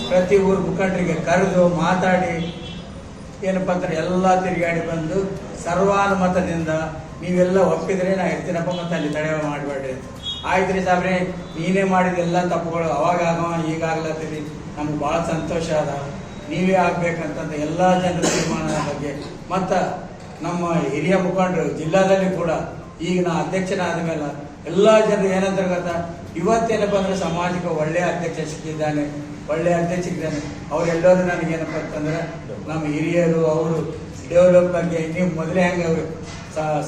ಪ್ರತಿ ಊರು ಮುಖಂಡರಿಗೆ ಕರೆದು ಮಾತಾಡಿ ಏನಪ್ಪ ಅಂತಾರೆ ಎಲ್ಲ ತಿರುಗಾಡಿ ಬಂದು ಸರ್ವಾನುಮತದಿಂದ ನೀವೆಲ್ಲ ಒಪ್ಪಿದ್ರೆ ನಾ ಇರ್ತೀನಪ್ಪ ಮತ್ತು ಅಲ್ಲಿ ತಡೆ ಮಾಡಬೇಡ್ರಿ ಅಂತ. ಆಯ್ತು ರೀ ಸಾಬ್ರೆ, ನೀನೇ ಮಾಡಿದ ಎಲ್ಲ ತಪ್ಪುಗಳು ಅವಾಗ ಈಗಾಗ್ಲತ್ತೀರಿ, ನಮ್ಗೆ ಭಾಳ ಸಂತೋಷ ಅದ. ನೀವೇ ಆಗ್ಬೇಕಂತಂದು ಎಲ್ಲ ಜನರ ತೀರ್ಮಾನದ ಬಗ್ಗೆ ಮತ್ತು ನಮ್ಮ ಹಿರಿಯ ಮುಖಂಡರು ಜಿಲ್ಲಾದಲ್ಲಿ ಕೂಡ ಈಗ ನಾ ಅಧ್ಯಕ್ಷನಾದ ಮೇಲೆ ಎಲ್ಲ ಜನರು ಏನಂತ ಗೊತ್ತಾ, ಇವತ್ತೇನಪ್ಪ ಅಂದರೆ ಸಮಾಜಕ್ಕೆ ಒಳ್ಳೆಯ ಅಧ್ಯಕ್ಷ ಸಿಕ್ಕಿದ್ದಾನೆ, ಒಳ್ಳೆಯ ಅಧ್ಯಕ್ಷರಿದ್ದಾನೆ. ಅವರೆಲ್ಲರೂ ನನಗೇನಪ್ಪ ಅಂತಂದ್ರೆ ನಮ್ಮ ಹಿರಿಯರು ಅವರು ಡೆವಲಪ್ ಬಗ್ಗೆ ನೀವು ಮೊದಲೇ ಹೆಂಗೆ ಅವರು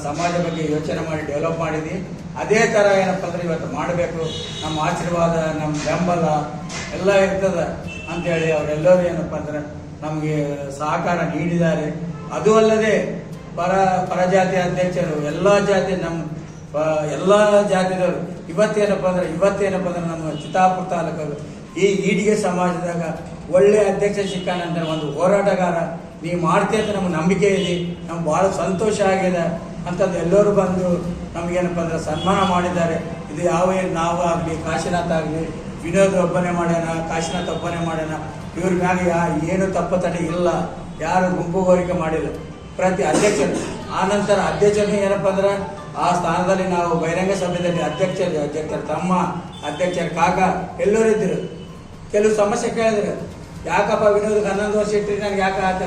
ಸಮಾಜ ಬಗ್ಗೆ ಯೋಚನೆ ಮಾಡಿ ಡೆವಲಪ್ ಮಾಡಿದ್ವಿ, ಅದೇ ಥರ ಏನಪ್ಪ ಅಂದ್ರೆ ಇವತ್ತು ಮಾಡಬೇಕು. ನಮ್ಮ ಆಶೀರ್ವಾದ, ನಮ್ಮ ಬೆಂಬಲ ಎಲ್ಲ ಇರ್ತದೆ ಅಂಥೇಳಿ ಅವರೆಲ್ಲರೂ ಏನಪ್ಪ ಅಂದ್ರೆ ನಮಗೆ ಸಹಕಾರ ನೀಡಿದ್ದಾರೆ. ಅದು ಅಲ್ಲದೆ ಪರಜಾತಿ ಅಧ್ಯಕ್ಷರು ಎಲ್ಲ ಜಾತಿ ನಮ್ಮ ಎಲ್ಲ ಜಾತಿದವರು ಇವತ್ತೇನಪ್ಪ ಅಂದ್ರೆ ನಮ್ಮ ಚಿತ್ತಾಪುರ ತಾಲೂಕರು ಈ ಈಡಿಗೆ ಸಮಾಜದಾಗ ಒಳ್ಳೆ ಅಧ್ಯಕ್ಷ ಸಿಕ್ಕಾನಂತರ ಒಂದು ಹೋರಾಟಗಾರ ನೀವು ಮಾಡ್ತೀಯ ಅಂತ ನಮ್ಗೆ ನಂಬಿಕೆ ಇದೆ. ನಮ್ಗೆ ಭಾಳ ಸಂತೋಷ ಆಗಿದೆ ಅಂತಂದು ಎಲ್ಲರೂ ಬಂದು ನಮಗೇನಪ್ಪ ಅಂದ್ರೆ ಸನ್ಮಾನ ಮಾಡಿದ್ದಾರೆ. ಇದು ನಾವು ಆಗಲಿ ಕಾಶಿನಾಥ್ ಆಗಲಿ ವಿನೋದ್ ಒಬ್ಬನೇ ಮಾಡ್ಯಾನ, ಕಾಶಿನಾಥ್ ಒಬ್ಬನೇ ಮಾಡ್ಯಾನ, ಇವ್ರ ಮ್ಯಾಗ ಏನು ತಪ್ಪತಡೆ ಇಲ್ಲ, ಯಾರು ಗುಂಪುಗೋರಿಕೆ ಮಾಡಿಲ್ಲ. ಪ್ರತಿ ಅಧ್ಯಕ್ಷರು ಆನಂತರ ಅಧ್ಯಕ್ಷರು ಏನಪ್ಪ ಅಂದ್ರೆ ಆ ಸ್ಥಾನದಲ್ಲಿ ನಾವು ಬಹಿರಂಗ ಸಭೆಯಲ್ಲಿ ಅಧ್ಯಕ್ಷರ ತಮ್ಮ, ಅಧ್ಯಕ್ಷರ ಕಾಕ ಎಲ್ಲರೂ ಇದ್ದರು. ಕೆಲವು ಸಮಸ್ಯೆ ಕೇಳಿದ್ರು, ಯಾಕಪ್ಪ ವಿನೋದ್ 11 ವರ್ಷ ಇಟ್ಟಿರಿ ನನಗೆ ಯಾಕೆ ಆತ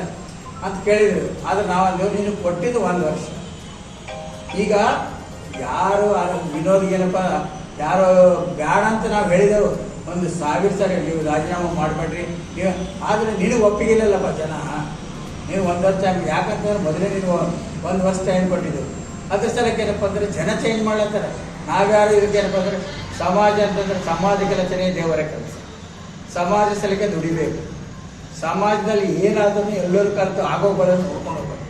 ಅಂತ ಕೇಳಿದರು. ಆದರೆ ನಾವು ನೀನು ಕೊಟ್ಟಿದ್ದು 1 ವರ್ಷ. ಈಗ ಯಾರು ವಿನೋದ್ಗೇನಪ್ಪ ಯಾರು ಬೇಡ ಅಂತ ನಾವು ಹೇಳಿದೆವು 1000 ಸರಿ ನೀವು ರಾಜೀನಾಮೆ ಮಾಡಬೇಡ್ರಿ ನೀವು, ಆದರೆ ನಿನಗೆ ಒಪ್ಪಿಗೆ ಇಲ್ಲಲ್ಲಪ್ಪ ಜನ. ನೀವು 1 ವರ್ಷ ಯಾಕಂತಂದ್ರೆ ಮೊದಲೇ ನೀನು 1 ವರ್ಷ ಟೈಮ್ ಕೊಟ್ಟಿದ್ದೆವು. ಅದ್ರ ಸಲಕ್ಕೆ ಏನಪ್ಪ ಅಂದರೆ ಜನ ಚೇಂಜ್ ಮಾಡ್ಲತ್ತಾರೆ. ನಾವ್ಯಾರು ಇದಕ್ಕೇನಪ್ಪ ಅಂದರೆ ಸಮಾಜ ಅಂತಂದ್ರೆ ಸಮಾಜ ಕೆಲಸನೇ ದೇವರ ಕೆಲಸ. ಸಮಾಜ ಸಲಕ್ಕೆ ದುಡಿಬೇಕು. ಸಮಾಜದಲ್ಲಿ ಏನಾದ್ರೂ ಎಲ್ಲರೂ ಕಲಿತು ಆಗೋ ಬರೋದು ನೋಡ್ಕೊಂಡು ಹೋಗ್ಬೇಕು.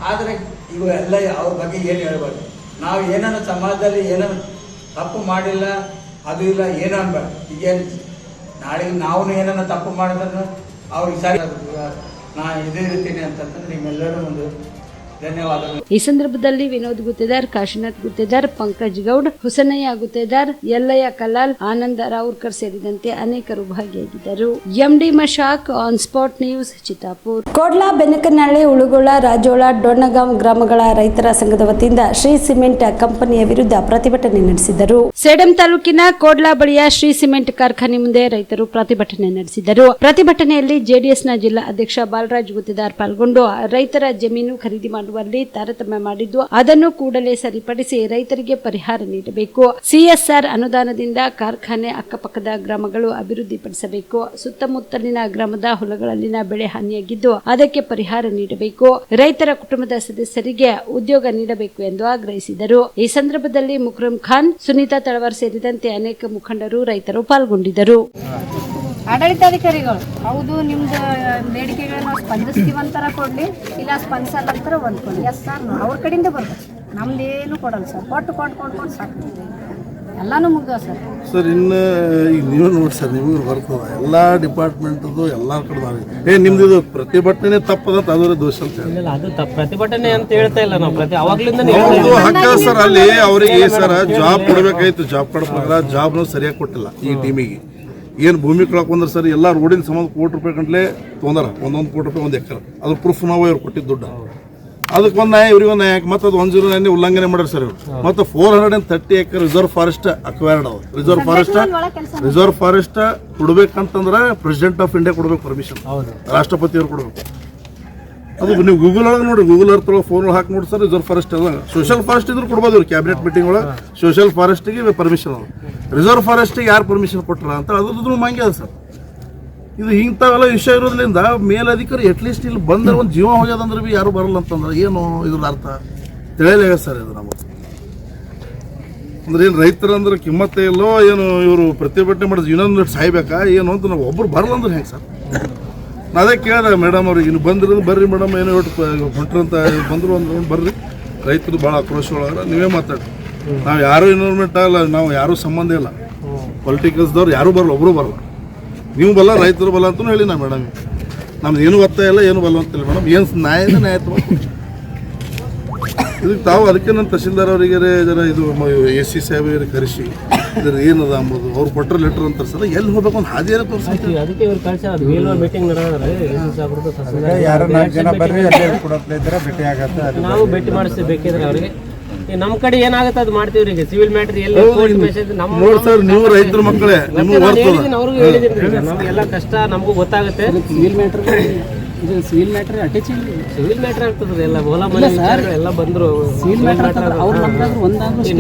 ಆದರೆ ಇವೆಲ್ಲ ಅವ್ರ ಬಗ್ಗೆ ಏನು ಹೇಳ್ಬಾರ್ದು. ನಾವು ಏನನ್ನು ಸಮಾಜದಲ್ಲಿ ಏನೋ ತಪ್ಪು ಮಾಡಿಲ್ಲ, ಅದು ಇಲ್ಲ, ಏನೋ ಅನ್ಬೇಡ. ಈಗೇನು ನಾಳೆ ನಾವು ಏನನ್ನ ತಪ್ಪು ಮಾಡಿದ್ರು ಅವ್ರಿಗೆ ಸರಿ ನಾ ಇದೇ ಇರ್ತೀನಿ ಅಂತಂದ್ರೆ ನಿಮ್ಮೆಲ್ಲರೂ ಒಂದು ಧನ್ಯವಾದಗಳು. ಈ ಸಂದರ್ಭದಲ್ಲಿ ವಿನೋದ್ ಗುತ್ತೇದಾರ್, ಕಾಶಿನಾಥ್ ಗುತ್ತೇದಾರ್, ಪಂಕಜ್ ಗೌಡ್, ಹುಸನಯ್ಯ ಗುತ್ತೇದಾರ್, ಯಲ್ಲಯ್ಯ ಕಲಾಲ್, ಆನಂದ ರಾವುರ್ಕರ್ ಸೇರಿದಂತೆ ಅನೇಕರು ಭಾಗಿಯಾಗಿದ್ದರು. MD Mashak, on spot news, Chittapur. Kodla, Benakanahalli, Ulugola, Rajola, Donnagaon ಗ್ರಾಮಗಳ ರೈತರ ಸಂಘದ ವತಿಯಿಂದ ಶ್ರೀ ಸಿಮೆಂಟ್ ಕಂಪನಿಯ ವಿರುದ್ಧ ಪ್ರತಿಭಟನೆ ನಡೆಸಿದರು. ಸೇಡಂ ತಾಲೂಕಿನ ಕೋಡ್ಲಾ ಬಳಿಯ ಶ್ರೀ ಸಿಮೆಂಟ್ ಕಾರ್ಖಾನೆ ಮುಂದೆ ರೈತರು ಪ್ರತಿಭಟನೆ ನಡೆಸಿದರು. ಪ್ರತಿಭಟನೆಯಲ್ಲಿ ಜೆಡಿಎಸ್ನ ಜಿಲ್ಲಾ ಅಧ್ಯಕ್ಷ ಬಾಲರಾಜ್ ಗುತ್ತೇದಾರ್ ಪಾಲ್ಗೊಂಡು ರೈತರ ಜಮೀನು ಖರೀದಿ ಮಾಡುವಲ್ಲಿ ತಾರತಮ್ಯ ಮಾಡಿದ್ದು ಅದನ್ನು ಕೂಡಲೇ ಸರಿಪಡಿಸಿ ರೈತರಿಗೆ ಪರಿಹಾರ ನೀಡಬೇಕು. ಸಿಎಸ್ಆರ್ ಅನುದಾನದಿಂದ ಕಾರ್ಖಾನೆ ಅಕ್ಕಪಕ್ಕದ ಗ್ರಾಮಗಳು ಅಭಿವೃದ್ಧಿಪಡಿಸಬೇಕು. ಸುತ್ತಮುತ್ತಲಿನ ಗ್ರಾಮದ ಹೊಲಗಳಲ್ಲಿನ ಬೆಳೆ ಹಾನಿಯಾಗಿದ್ದು ಅದಕ್ಕೆ ಪರಿಹಾರ ನೀಡಬೇಕು. ರೈತರ ಕುಟುಂಬದ ಸದಸ್ಯರಿಗೆ ಉದ್ಯೋಗ ನೀಡಬೇಕು ಎಂದು ಆಗ್ರಹಿಸಿದರು. ಈ ಸಂದರ್ಭದಲ್ಲಿ ಮುಕ್ರಂ ಖಾನ್, ಸುನೀತಾ ತಳವಾರ್ ಸೇರಿದಂತೆ ಅನೇಕ ಮುಖಂಡರು, ರೈತರು ಪಾಲ್ಗೊಂಡಿದ್ದರು. ಆಡಳಿತಾಧಿಕಾರಿಗಳು ಹೌದು ನಿಮ್ದು ಬೇಡಿಕೆಗಳನ್ನ ನಾವು ಸ್ಪಂದಿಸ್ತೀವಂತರ ಕೊಡ್ಲಿ, ಇಲ್ಲ ಸ್ಪಂದಿಸಲ್ಲ ಅಂತಾರೆ ಹೊಂದ್ಕೊಳ್ಳಿ. ಎಸ್ ಸರ್, ಅವ್ರ ಕಡೆಯಿಂದ ಬರ್ಬೇಕು. ನಮ್ದೇನು ಕೊಡಲ್ಲ ಸರ್. ಕೊಟ್ಟು ಸಾಕು. ಎಲ್ಲಾನು ಮುಗ್ದವ ಸರ್. ಸರ್ ಇನ್ನು ಈಗ ನೀವು ನೋಡಿ ಸರ್ ನಿಮಗೆ ಬರ್ತದೆ ಎಲ್ಲ ಡಿಪಾರ್ಟ್ಮೆಂಟದು ಎಲ್ಲ ಕಡೆ ನಿಮ್ದು ಇದು ಪ್ರತಿಭಟನೆ ತಪ್ಪದಂತ ಅದರ ದೋಷ ಅಂತ ಹೇಳಿ ಅದು ಪ್ರತಿಭಟನೆ ಅಂತ ಹೇಳ್ತಾ ಇಲ್ಲ ನಾವು ಅವಾಗ್ಲಿಂದ ಹಕ್ಕ ಸರ್ ಅಲ್ಲಿ ಅವರಿಗೆ ಸರ್ ಜಾಬ್ ಕೊಡಬೇಕಾಯ್ತು, ಜಾಬ್ ಕೊಡಬೇಕಾದ್ರೆ ಜಾಬ್ನು ಸರಿಯಾಗಿ ಕೊಟ್ಟಿಲ್ಲ ಈ ಟೀಮಿಗೆ. ಏನು ಭೂಮಿ ಕಳ್ಕೊಂಡ್ರೆ ಸರ್ ಎಲ್ಲ ರೋಡಿನ ಸಂಬಂಧ ಕೋಟಿ ರೂಪಾಯಿ ಗಂಟ್ಲೆ ತೊಂದರೆ, 1 ಕೋಟಿ ರೂಪಾಯಿ 1 ಎಕರೆ. ಅದ್ರ ಪ್ರೂಫ್ ನಾವು ಇವ್ರು ಕೊಟ್ಟಿದ್ದು ದುಡ್ಡು. ಅದಕ್ಕೆ ಒಂದು ನ್ಯಾಯ ಇವ್ರಿಗೊಂದು ನ್ಯಾಯ, ಮತ್ತು ಅದು 109 ಉಲ್ಲಂಘನೆ ಮಾಡ್ಯಾರ ಸರ್ ಇವರು. ಮತ್ತು 430 ಎಕರೆ ರಿಸರ್ವ್ ಫಾರೆಸ್ಟ್ ಅಕ್ವೈರ್ಡ್ ಅವ. ರಿಸರ್ವ್ ಫಾರೆಸ್ಟ್ ಕೊಡ್ಬೇಕಂತಂದ್ರೆ ಪ್ರೆಸಿಡೆಂಟ್ ಆಫ್ ಇಂಡಿಯಾ ಕೊಡ್ಬೇಕು ಪರ್ಮಿಷನ್, ರಾಷ್ಟ್ರಪತಿಯವ್ರು ಕೊಡ್ಬೇಕು. ಅದು ನೀವು ಗೂಗಲ್ ಒಳಗೆ ನೋಡಿ, ಗೂಗಲ್ ಅರ್ತ್ ಒಳಗೆ ಫೋನ್ ಹಾಕಿ ನೋಡಿ ಸರ್. ರಿಸರ್ವ್ ಫಾರೆಸ್ಟ್ ಅಲ್ಲ, ಸೋಷಲ್ ಫಾರೆಸ್ಟ್ ಇದ್ರು ಕೊಡ್ಬೋದು ಇವ್ರು. ಕ್ಯಾಬಿನೆಟ್ ಮೀಟಿಂಗ್ ಒಳಗೆ ಸೋಷಲ್ ಫಾರೆಸ್ಟಿಗೆ ಪರ್ಮಿಷನ್ ಅದ, ರಿಸರ್ವ್ ಫಾರೆಸ್ಟಿಗೆ ಯಾರು ಪರ್ಮಿಷನ್ ಕೊಟ್ಟರ ಅಂತ ಅದ್ರದ್ದು ಮಂಗೆ ಅದ ಸರ್. ಇದು ಇಂಥವೆಲ್ಲ ವಿಷಯ ಇರೋದ್ರಿಂದ ಮೇಲಧಿಕಾರಿ ಅಟ್ಲೀಸ್ಟ್ ಇಲ್ಲಿ ಬಂದ್ರೆ ಒಂದು ಜೀವ ಹೋಗ್ಯದಂದ್ರೆ ಭೀ ಯಾರು ಬರಲ್ಲ ಅಂತಂದ್ರೆ ಏನು ಇದ್ರ ಅರ್ಥ ತಿಳಿಯಲಾಗ ಸರ್. ಇದು ನಮಗೆ ಅಂದ್ರೆ ಏನು ರೈತರಂದ್ರೆ ಕಿಮ್ಮತ್ತೇ ಇಲ್ಲೋ ಏನು, ಇವರು ಪ್ರತಿಭಟನೆ ಮಾಡಿದ್ರೆ ಇನ್ನೊಂದು ಸಾಯ್ಬೇಕಾ ಏನು ಅಂತ ನಾವು ಒಬ್ಬರು ಬರಲ್ಲ ಅಂದ್ರೆ ಹೆಂಗೆ ಸರ್? ನಾನು ಅದೇ ಕೇಳಿದೆ ಮೇಡಮ್ ಅವ್ರಿಗೆ, ಇನ್ನು ಬಂದಿರೋದು ಬರ್ರಿ ಮೇಡಮ್, ಏನೋ ಹೊಂಟ್ರಂತ ಬಂದರು ಅಂದ್ರೆ ಬರ್ರಿ. ರೈತರು ಭಾಳ ಆಕ್ರೋಶ ಒಳಗಾರ, ನೀವೇ ಮಾತಾಡಿ. ನಾವು ಯಾರೂ ಇನ್ವಾಲ್ವ್ಮೆಂಟ್ ಆಗಲ್ಲ, ನಾವು ಯಾರೂ ಸಂಬಂಧ ಇಲ್ಲ, ಪೊಲಿಟಿಕಲ್ಸ್ದವ್ರು ಯಾರೂ ಬರಲ್ಲ, ಒಬ್ಬರು ಬರಲ್ಲ. ನೀವು ಬಲ್ಲ, ರೈತರು ಬಲ್ಲ ಅಂತಲೂ ಹೇಳಿ ನಾ ಮೇಡಮ್. ನಮ್ದು ಏನು ಒತ್ತಾಯ ಇಲ್ಲ, ಏನು ಬಲ್ಲ ಅಂತಿಲ್ಲ ಮೇಡಮ್. ಏನು ನ್ಯಾಯ ತಗೊಂಡು ಇದಕ್ಕೆ ತಾವು ಅದಕ್ಕೆ ನನ್ನ ತಹಸೀಲ್ದಾರ್ ಅವರಿಗೆ ಜನ ಇದು AC ಸಾಹೇಬರಿಗೆ ಕರೆಸಿ ಇದ್ರ ಏನದ ಅಂಬೋದು ಅವ್ರು ಕೊಟ್ಟರೆ ಲೆಟ್ರ್ ಅಂತಾರೆ ಸರ್. ಎಲ್ಲಿ ಹೋಗ್ಬೇಕು ಒಂದು ಹಾದಿಯಾರ ತೋರಿಸ್ತೀವಿ. ಅದಕ್ಕೆ ಇವ್ರು ಕಳಿಸಿ ಅದು ಮೀಟಿಂಗ್ ನಾವು ಭೇಟಿ ಮಾಡಿಸ್ತೀವಿ ಬೇಕಿದ್ರೆ ಅವ್ರಿಗೆ. ನಮ್ಮ ಕಡೆ ಏನಾಗುತ್ತೆ ಅದು ಮಾಡ್ತೀವಿ. ಈಗ ಸಿವಿಲ್ ಮ್ಯಾಟರ್ ಎಲ್ಲಿ ನೋಡಿ ಸರ್, ನೀವು ರೈತರ ಮಕ್ಕಳೇ, ಅವ್ರಿಗೂ ಹೇಳಿದಿರಿ, ನಮಗೆಲ್ಲ ಕಷ್ಟ ನಮಗೂ ಗೊತ್ತಾಗುತ್ತೆ. ಸಿವಿಲ್ ಮ್ಯಾಟರ್ ಆಗ್ತದೆ ಎಲ್ಲ ಹೊಲ ಮನೆ ಎಲ್ಲ ಬಂದ್ರು.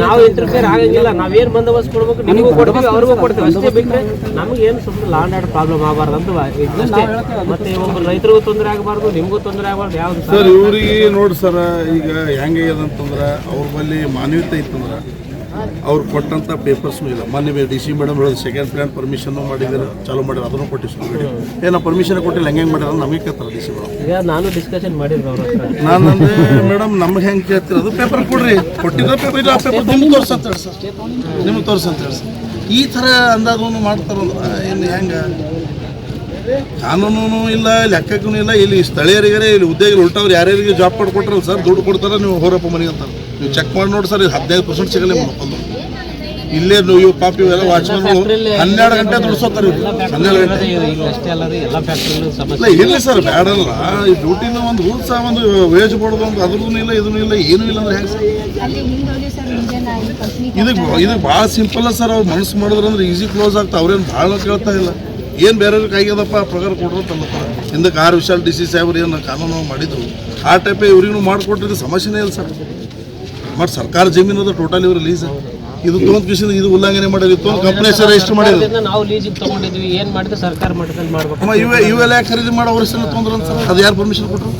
ನಾವು ಇಂಟರ್ಫಿಯರ್ ಆಗಂಗಿಲ್ಲ. ನಾವೇನ್ ಬಂದೋಬಸ್ತ್ ಕೊಡ್ಬೇಕು ನಿಮಗೂ ಕೊಡ್ಬೇಕು, ಅವ್ರಿಗೂ ಕೊಡ್ತೇವೆ ಅಷ್ಟೇ. ಬಿಟ್ಟರೆ ನಮ್ಗೆ ಏನು ಸುಮ್ಮನೆ ಲಾ ಅಂಡ್ ಆರ್ಡರ್ ಪ್ರಾಬ್ಲಮ್ ಆಗಬಾರ್ದು ಅಂತ ಅಷ್ಟೇ. ಮತ್ತೆ ಒಬ್ಬ ರೈತರಿಗೂ ತೊಂದರೆ ಆಗಬಾರ್ದು, ನಿಮಗೂ ತೊಂದರೆ ಆಗಬಾರ್ದು. ಯಾವ್ದು ಸರ್ ಇವ್ರಿಗೆ ನೋಡಿ ಸರ್, ಈಗ ಹೆಂಗೆ ಅಂತಂದ್ರೆ ಅವ್ರ ಬಳಿ ಮಾನವೀಯತೆ ಇತ್ತಂದ್ರೆ ಅವ್ರು ಕೊಟ್ಟಂಥ ಪೇಪರ್ಸ್ನೂ ಇಲ್ಲ. ಮೊನ್ನೆ DC ಮೇಡಮ್ ಹೇಳೋದು ಸೆಕೆಂಡ್ ಪ್ಲ್ಯಾನ್ ಪರ್ಮಿಷನ್ನು ಮಾಡಿದ್ದಾರೆ, ಚಾಲೂ ಮಾಡಿದ್ರು, ಅದನ್ನು ಕೊಟ್ಟಿದ್ದು. ಏನೋ ಪರ್ಮಿಷನ್ ಕೊಟ್ಟಿಲ್ಲ, ಹೆಂಗೆ ಮಾಡ್ಯಾರ ನಮಗೆ ಕೇಳ್ತಾರೆ DC ಮೇಡಮ್. ಈಗ ನಾನು ಡಿಸ್ಕಷನ್ ಮಾಡಿದ್ರು ಅವ್ರ ಹತ್ರ. ನಾನು ಅಂದರೆ ಮೇಡಮ್ ನಮ್ಗೆ ಹೆಂಗೆ ಕೇಳ್ತೀರ, ಅದು ಪೇಪರ್ ಕೊಡ್ರಿ, ಕೊಟ್ಟಿರೋ ಪೇಪರ್ ಇಲ್ಲ, ಆ ಪೇಪರ್ ನಿಮ್ಗೆ ತೋರ್ಸಂತ ಹೇಳಿ ಸರ್, ನಿಮ್ಗೆ ತೋರ್ಸಂತ ಹೇಳಿ ಸರ್. ಈ ಥರ ಅಂದಾಜನ್ನು ಮಾಡ್ತಾರಂದ್ರೆ ಇನ್ನು ಹೆಂಗೆ? ಕಾನೂನು ಇಲ್ಲ, ಲೆಕ್ಕಕ್ಕೂ ಇಲ್ಲ. ಇಲ್ಲಿ ಸ್ಥಳೀಯರಿಗೆ ಇಲ್ಲಿ ಉದ್ಯೋಗಿಗಳು ಉಲ್ಟವ್ರು ಯಾರ್ಯಾರಿಗೆ ಜಾಬ್ ಕಾರ್ಡ್ ಕೊಟ್ಟರಲ್ಲ ಸರ್, ದುಡ್ಡು ಕೊಡ್ತಾರೆ, ನೀವು ಹೋರಪ್ಪ ಮನೆಗೆ ಅಂತಾರೆ. ನೀವು ಚೆಕ್ ಮಾಡಿ ನೋಡಿ ಸರ್, 15% ಸಿಗಲ್ಲ ಮಕ್ಕಳು. ಇಲ್ಲೇ ಇವು ಪಾಪ ಇವೆಲ್ಲ ವಾಚ್ಮನ್ಗಳು 12 ಗಂಟೆ ದುಡಿಸೋತಾರೆ. 12 ಗಂಟೆ ಇಲ್ಲ ಇರಲಿ ಸರ್, ಬ್ಯಾಡಲ್ಲ. ಈ ಡ್ಯೂಟಿನ ಒಂದು ರೂಲ್ಸ್, ಒಂದು ವೇಜ್ ಕೊಡೋದು ಒಂದು ಅದ್ರದ್ದು ಇಲ್ಲ, ಇದೂ ಇಲ್ಲ, ಏನೂ ಇಲ್ಲ ಅಂದ್ರೆ ಹೆಂಗೆ ಸರ್? ಇದಕ್ಕೆ ಭಾಳ ಸಿಂಪಲ್ ಸರ್. ಅವ್ರು ಮನಸ್ಸು ಮಾಡಿದ್ರೆ ಅಂದ್ರೆ ಈಸಿ ಕ್ಲೋಸ್ ಆಗ್ತಾ. ಅವ್ರೇನು ಭಾಳ ಕೇಳ್ತಾ ಇಲ್ಲ. ಏನು ಬೇರೆಯವ್ರಿಗೆ ಆಗ್ಯದಪ್ಪ ಪ್ರಕಾರ ಕೊಟ್ಟರು ತಂದಪ್ಪ. ಹಿಂದಕ್ಕೆ R ವಿಶಾಲ್ DC ಸಾಹೇಬ್ರು ಏನು ಕಾನೂನು ಮಾಡಿದ್ರು ಆ ಟೈಪೇ ಇವ್ರಿಗೂ ಮಾಡಿಕೊಟ್ಟಿದ್ದು ಸಮಸ್ಯೆನೇ ಇಲ್ಲ ಸರ್. ಮತ್ತು ಸರ್ಕಾರ ಜಮೀನು ಅದು ಟೋಟಲ್ ಇವ್ರು ಲೀಸ್ ಇದು ತೊಗೊಂಡು ಕಿಸಿದ ಇದು ಉಲ್ಲಂಘನೆ ಮಾಡಿದ್ರು, ತೊಗೊಂಡು ಕಂಪ್ನಿ ಹೆಸರು ರಿಜಿಸ್ಟರ್ ಮಾಡಿದ್ರು. ನಾವು ಲೀಸಿಗೆ ತಗೊಂಡಿದ್ವಿ, ಏನು ಮಾಡಿದ್ರೆ ಸರ್ಕಾರ ಮಟ್ಟದಲ್ಲಿ ಮಾಡ್ಬೇಕು. ಇವೆಲ್ಲ ಯಾಕೆ ಖರೀದಿ ಮಾಡೋ ಅವ್ರ ಹೆಸರು ತೊಂದ್ರೆ ಅಂತ ಸರ್? ಅದು ಯಾರು ಪರ್ಮಿಷನ್ ಕೊಟ್ಟರು?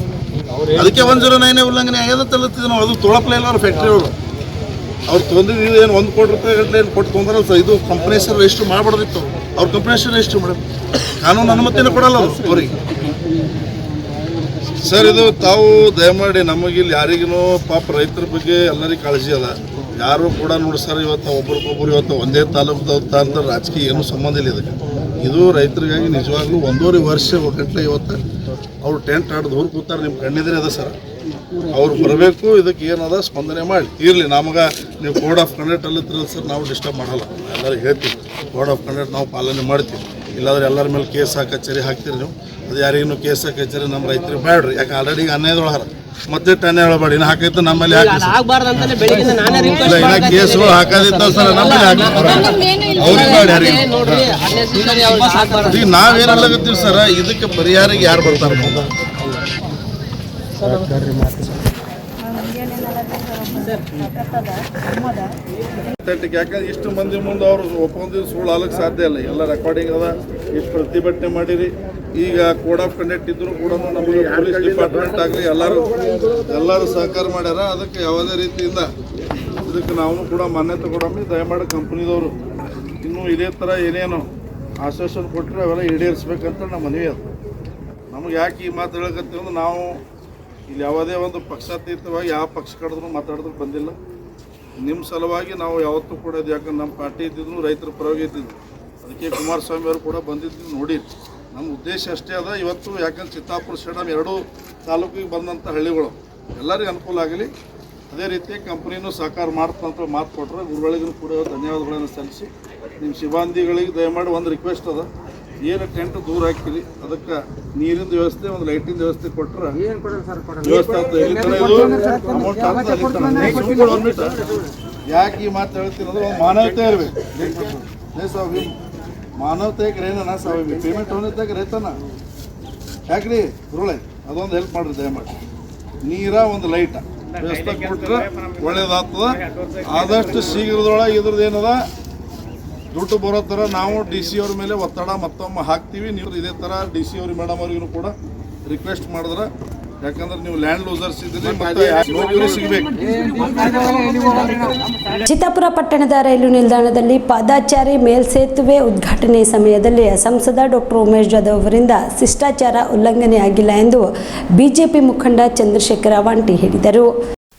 ಅದಕ್ಕೆ 109 ಉಲ್ಲಂಘನೆ ಆಗ್ಯದ ತಲುತ್ತಿದ್ದು ನಾವು. ಅದು ತೊಳಪ್ಲೇ ಇಲ್ಲ ಅವ್ರ ಫ್ಯಾಕ್ಟ್ರಿ ಅವರು. ಅವ್ರು ತೊಂದಿದ್ದು ಏನು 1 ಕೋಟಿ ರೂಪಾಯಿ ಗಂಟೆ ಏನು ಕೊಟ್ಟು ತೊಂದ್ರಲ್ಲ ಸರ್. ಇದು ಕಂಪ್ನಿ ಹೆಸರು ರಿಜಿಸ್ಟರ್ ಮಾಡಬಾರ್ದಿತ್ತು. ಅವ್ರ ಕಂಪ್ನಿ ಹೆಸರು ರಿಜಿಸ್ಟರ್ ಮಾಡಬೇಕು. ಕಾನೂನು ಅನುಮತಿನೂ ಕೊಡಲ್ಲ ಅದು ಅವ್ರಿಗೆ. ಸರ್ ಇದು ತಾವು ದಯಮಾಡಿ ನಮಗಿಲ್ಲಿ ಯಾರಿಗೂ ಪಾಪ ರೈತರ ಬಗ್ಗೆ ಎಲ್ಲರಿಗೂ ಕಾಳಜಿ ಅದ. ಯಾರು ಕೂಡ ನೋಡಿ ಸರ್, ಇವತ್ತು ಒಬ್ರಿಗೊಬ್ಬರು ಇವತ್ತು ಒಂದೇ ತಾಲೂಕದ ಅಂತ ರಾಜಕೀಯ ಏನೂ ಸಂಬಂಧ ಇಲ್ಲ ಇದಕ್ಕೆ. ಇದು ರೈತರಿಗಾಗಿ ನಿಜವಾಗ್ಲೂ 1.5 ವರ್ಷ ಗಂಟೆ ಇವತ್ತು ಅವ್ರು ಟೆಂಟ್ ಆಡ್ದು ಹೊರ ಕೂತಾರೆ. ನಿಮ್ಮ ಕಣ್ಣಿದ್ರೆ ಅದ ಸರ್, ಅವ್ರು ಬರಬೇಕು, ಇದಕ್ಕೆ ಏನದ ಸ್ಪಂದನೆ ಮಾಡಿ ಇರಲಿ. ನಮಗೆ ನೀವು ಕೋಡ್ ಆಫ್ ಕಂಡಕ್ಟ್ ಅಲ್ಲಿತ್ತಿರಲ್ಲ ಸರ್, ನಾವು ಡಿಸ್ಟರ್ಬ್ ಮಾಡಲ್ಲ. ಎಲ್ಲರಿಗೂ ಹೇಳ್ತೀವಿ ಕೋಡ್ ಆಫ್ ಕಂಡಕ್ಟ್ ನಾವು ಪಾಲನೆ ಮಾಡ್ತೀವಿ. ಇಲ್ಲಾಂದ್ರೆ ಎಲ್ಲರ ಮೇಲೆ ಕೇಸ್ ಕಚೇರಿ ಹಾಕ್ತೀರಿ ನೀವು. ಅದು ಯಾರಿಗೂ ಕೇಸ್ ಕಚೇರಿ ನಮ್ಮ ರೈತರಿಗೆ ಬೇಡ್ರಿ. ಯಾಕೆ ಆಲ್ರೆಡಿ ಅನ್ಯಾಯದೊಳಗಾರ, ಮತ್ತೆ ಅನ್ಯಾಯ ಒಳಬೇಡಿ. ಇನ್ನು ಹಾಕೈತೆ ನಮ್ಮಲ್ಲಿ ಹಾಕಿ ಕೇಸ್ಗಳು ಹಾಕೋದಿತ್ತ ಸರ್, ನಮ್ಮಲ್ಲಿ ಹಾಕಿ ಅವ್ರಿಗೆ ಬೇಡ ಯಾರಿಗೆ. ಈಗ ನಾವೇನಾಗತ್ತೀವಿ ಸರ್, ಇದಕ್ಕೆ ಪರಿಹಾರಿಗೆ ಯಾರು ಬರ್ತಾರೆ? ಯಾಕಂದ್ರೆ ಇಷ್ಟು ಮಂದಿ ಮುಂದೆ ಅವರು ಒಪ್ಪಂದಿದ್ದು ಸುಳ್ಳು ಆಗಕ್ಕೆ ಸಾಧ್ಯ ಇಲ್ಲ. ಎಲ್ಲ ರೆಕಾರ್ಡಿಂಗ್ ಅದ. ಇಷ್ಟು ಪ್ರತಿಭಟನೆ ಮಾಡಿರಿ. ಈಗ ಕೋಡ್ ಆಫ್ ಕಂಡಕ್ಟ್ ಇದ್ದರೂ ಕೂಡ ನಮಗೆ ಪೊಲೀಸ್ ಡಿಪಾರ್ಟ್ಮೆಂಟ್ ಆಗಲಿ ಎಲ್ಲರೂ ಸಹಕಾರ ಮಾಡ್ಯಾರ. ಅದಕ್ಕೆ ಯಾವುದೇ ರೀತಿಯಿಂದ ಇದಕ್ಕೆ ನಾವು ಕೂಡ ಮಾನ್ಯತೆ ಕೊಡೋಣ. ದಯಮಾಡಿ ಕಂಪ್ನಿದವರು ಇನ್ನೂ ಇದೇ ಥರ ಏನೇನು ಆಶ್ವಾಸನೆ ಕೊಟ್ಟರೆ ಅವೆಲ್ಲ ಈಡೇರಿಸ್ಬೇಕಂತ ನಮ್ಮ ಮನವಿ ಅದು. ನಮಗೆ ಯಾಕೆ ಈ ಮಾತು ಹೇಳಕತ್ತೀವಿ ಅಂದ್ರೆ ನಾವು ಇಲ್ಲಿ ಯಾವುದೇ ಒಂದು ಪಕ್ಷಾತೀತವಾಗಿ ಯಾವ ಪಕ್ಷ ಕಡಿದ್ರೂ ಮಾತಾಡಿದ್ರು ಬಂದಿಲ್ಲ. ನಿಮ್ಮ ಸಲುವಾಗಿ ನಾವು ಯಾವತ್ತೂ ಕೂಡ ಇದು, ಯಾಕಂದ್ರೆ ನಮ್ಮ ಪಾರ್ಟಿ ಇದ್ದಿದ್ದು ರೈತರ ಪರವಾಗಿ ಇದ್ದಿದ್ದು, ಅದಕ್ಕೆ ಕುಮಾರಸ್ವಾಮಿ ಅವರು ಕೂಡ ಬಂದಿದ್ದು ನೋಡಿ. ನಮ್ಮ ಉದ್ದೇಶ ಅಷ್ಟೇ ಅದ ಇವತ್ತು, ಯಾಕಂದ್ರೆ ಚಿತ್ತಾಪುರ ಸ್ಟೇಡಿಯಂ 2 ತಾಲೂಕಿಗೆ ಬಂದಂಥ ಹಳ್ಳಿಗಳು ಎಲ್ಲರಿಗೂ ಅನುಕೂಲ ಆಗಲಿ. ಅದೇ ರೀತಿ ಕಂಪ್ನಿನೂ ಸಹಕಾರ ಮಾಡ್ತಂತ ಮಾತು ಕೊಟ್ಟರೆ ಗುರುಗಳಿಗೂ ಕೂಡ ಧನ್ಯವಾದಗಳನ್ನು ಸಲ್ಲಿಸಿ, ನಿಮ್ಮ ಸಿಬ್ಬಂದಿಗಳಿಗೆ ದಯಮಾಡಿ ಒಂದು ರಿಕ್ವೆಸ್ಟ್ ಅದ, ಏನು ಟೆಂಟ್ ದೂರ ಹಾಕಿರಿ, ಅದಕ್ಕೆ ನೀರಿನ ವ್ಯವಸ್ಥೆ, ಒಂದು ಲೈಟಿನ ವ್ಯವಸ್ಥೆ ಕೊಟ್ಟರೆ ವ್ಯವಸ್ಥೆ ಆಗ್ತದೆ. ಅಮೌಂಟ್ ಆಗ್ತದೆ. ಯಾಕೆ ಈ ಮಾತು ಹೇಳ್ತೀನಿ ಅಂದ್ರೆ ಒಂದು ಮಾನವತೆ ಇರಬೇಕು. ಮಾನವತೆಗೆ ರೇನ ಸಾವಿರ ಪೇಮೆಂಟ್ ಹೋನಿದ್ದಾಗ ರೈತನ ಯಾಕ್ರಿ ಗುರುಳೆ ಅದೊಂದು ಹೆಲ್ಪ್ ಮಾಡಿರಿ ದಯಮಾಡಿ. ನೀರ ಒಂದು ಲೈಟ ವ್ಯವಸ್ಥೆ ಕೊಟ್ಟರೆ ಒಳ್ಳೇದಾಗ್ತದ. ಆದಷ್ಟು ಶೀಘ್ರದೊಳಗೆ ಇದ್ರದ್ದು ಏನದ ದುಡ್ಡು ಬರೋ ಥರ ನಾವು DC ಅವ್ರ ಮೇಲೆ ಒತ್ತಡ ಮತ್ತೊಮ್ಮೆ ಹಾಕ್ತೀವಿ. ನೀವು ಇದೇ ಥರ DC ಅವ್ರಿಗೆ ಮೇಡಮ್ ಅವ್ರಿಗೂ ಕೂಡ ರಿಕ್ವೆಸ್ಟ್ ಮಾಡಿದ್ರೆ, ಯಾಕಂದ್ರೆ ನೀವು ಲ್ಯಾಂಡ್ ಲೂಸರ್ಸ್ ಇದ್ದರೆ ಮತ್ತೆ ನೌಕರಿ ಸಿಗಬೇಕು. ಚಿತ್ತಾಪುರ ಪಟ್ಟಣದ ರೈಲು ನಿಲ್ದಾಣದಲ್ಲಿ ಪಾದಾಚಾರಿ ಮೇಲ್ಸೇತುವೆ ಉದ್ಘಾಟನೆ ಸಮಯದಲ್ಲಿ ಸಂಸದ ಡಾಕ್ಟರ್ ಉಮೇಶ್ ಜಾಧವ್ ಅವರಿಂದ ಶಿಷ್ಟಾಚಾರ ಉಲ್ಲಂಘನೆಯಾಗಿಲ್ಲ ಎಂದು ಬಿಜೆಪಿ ಮುಖಂಡ ಚಂದ್ರಶೇಖರ ವಾಂಟಿ ಹೇಳಿದರು.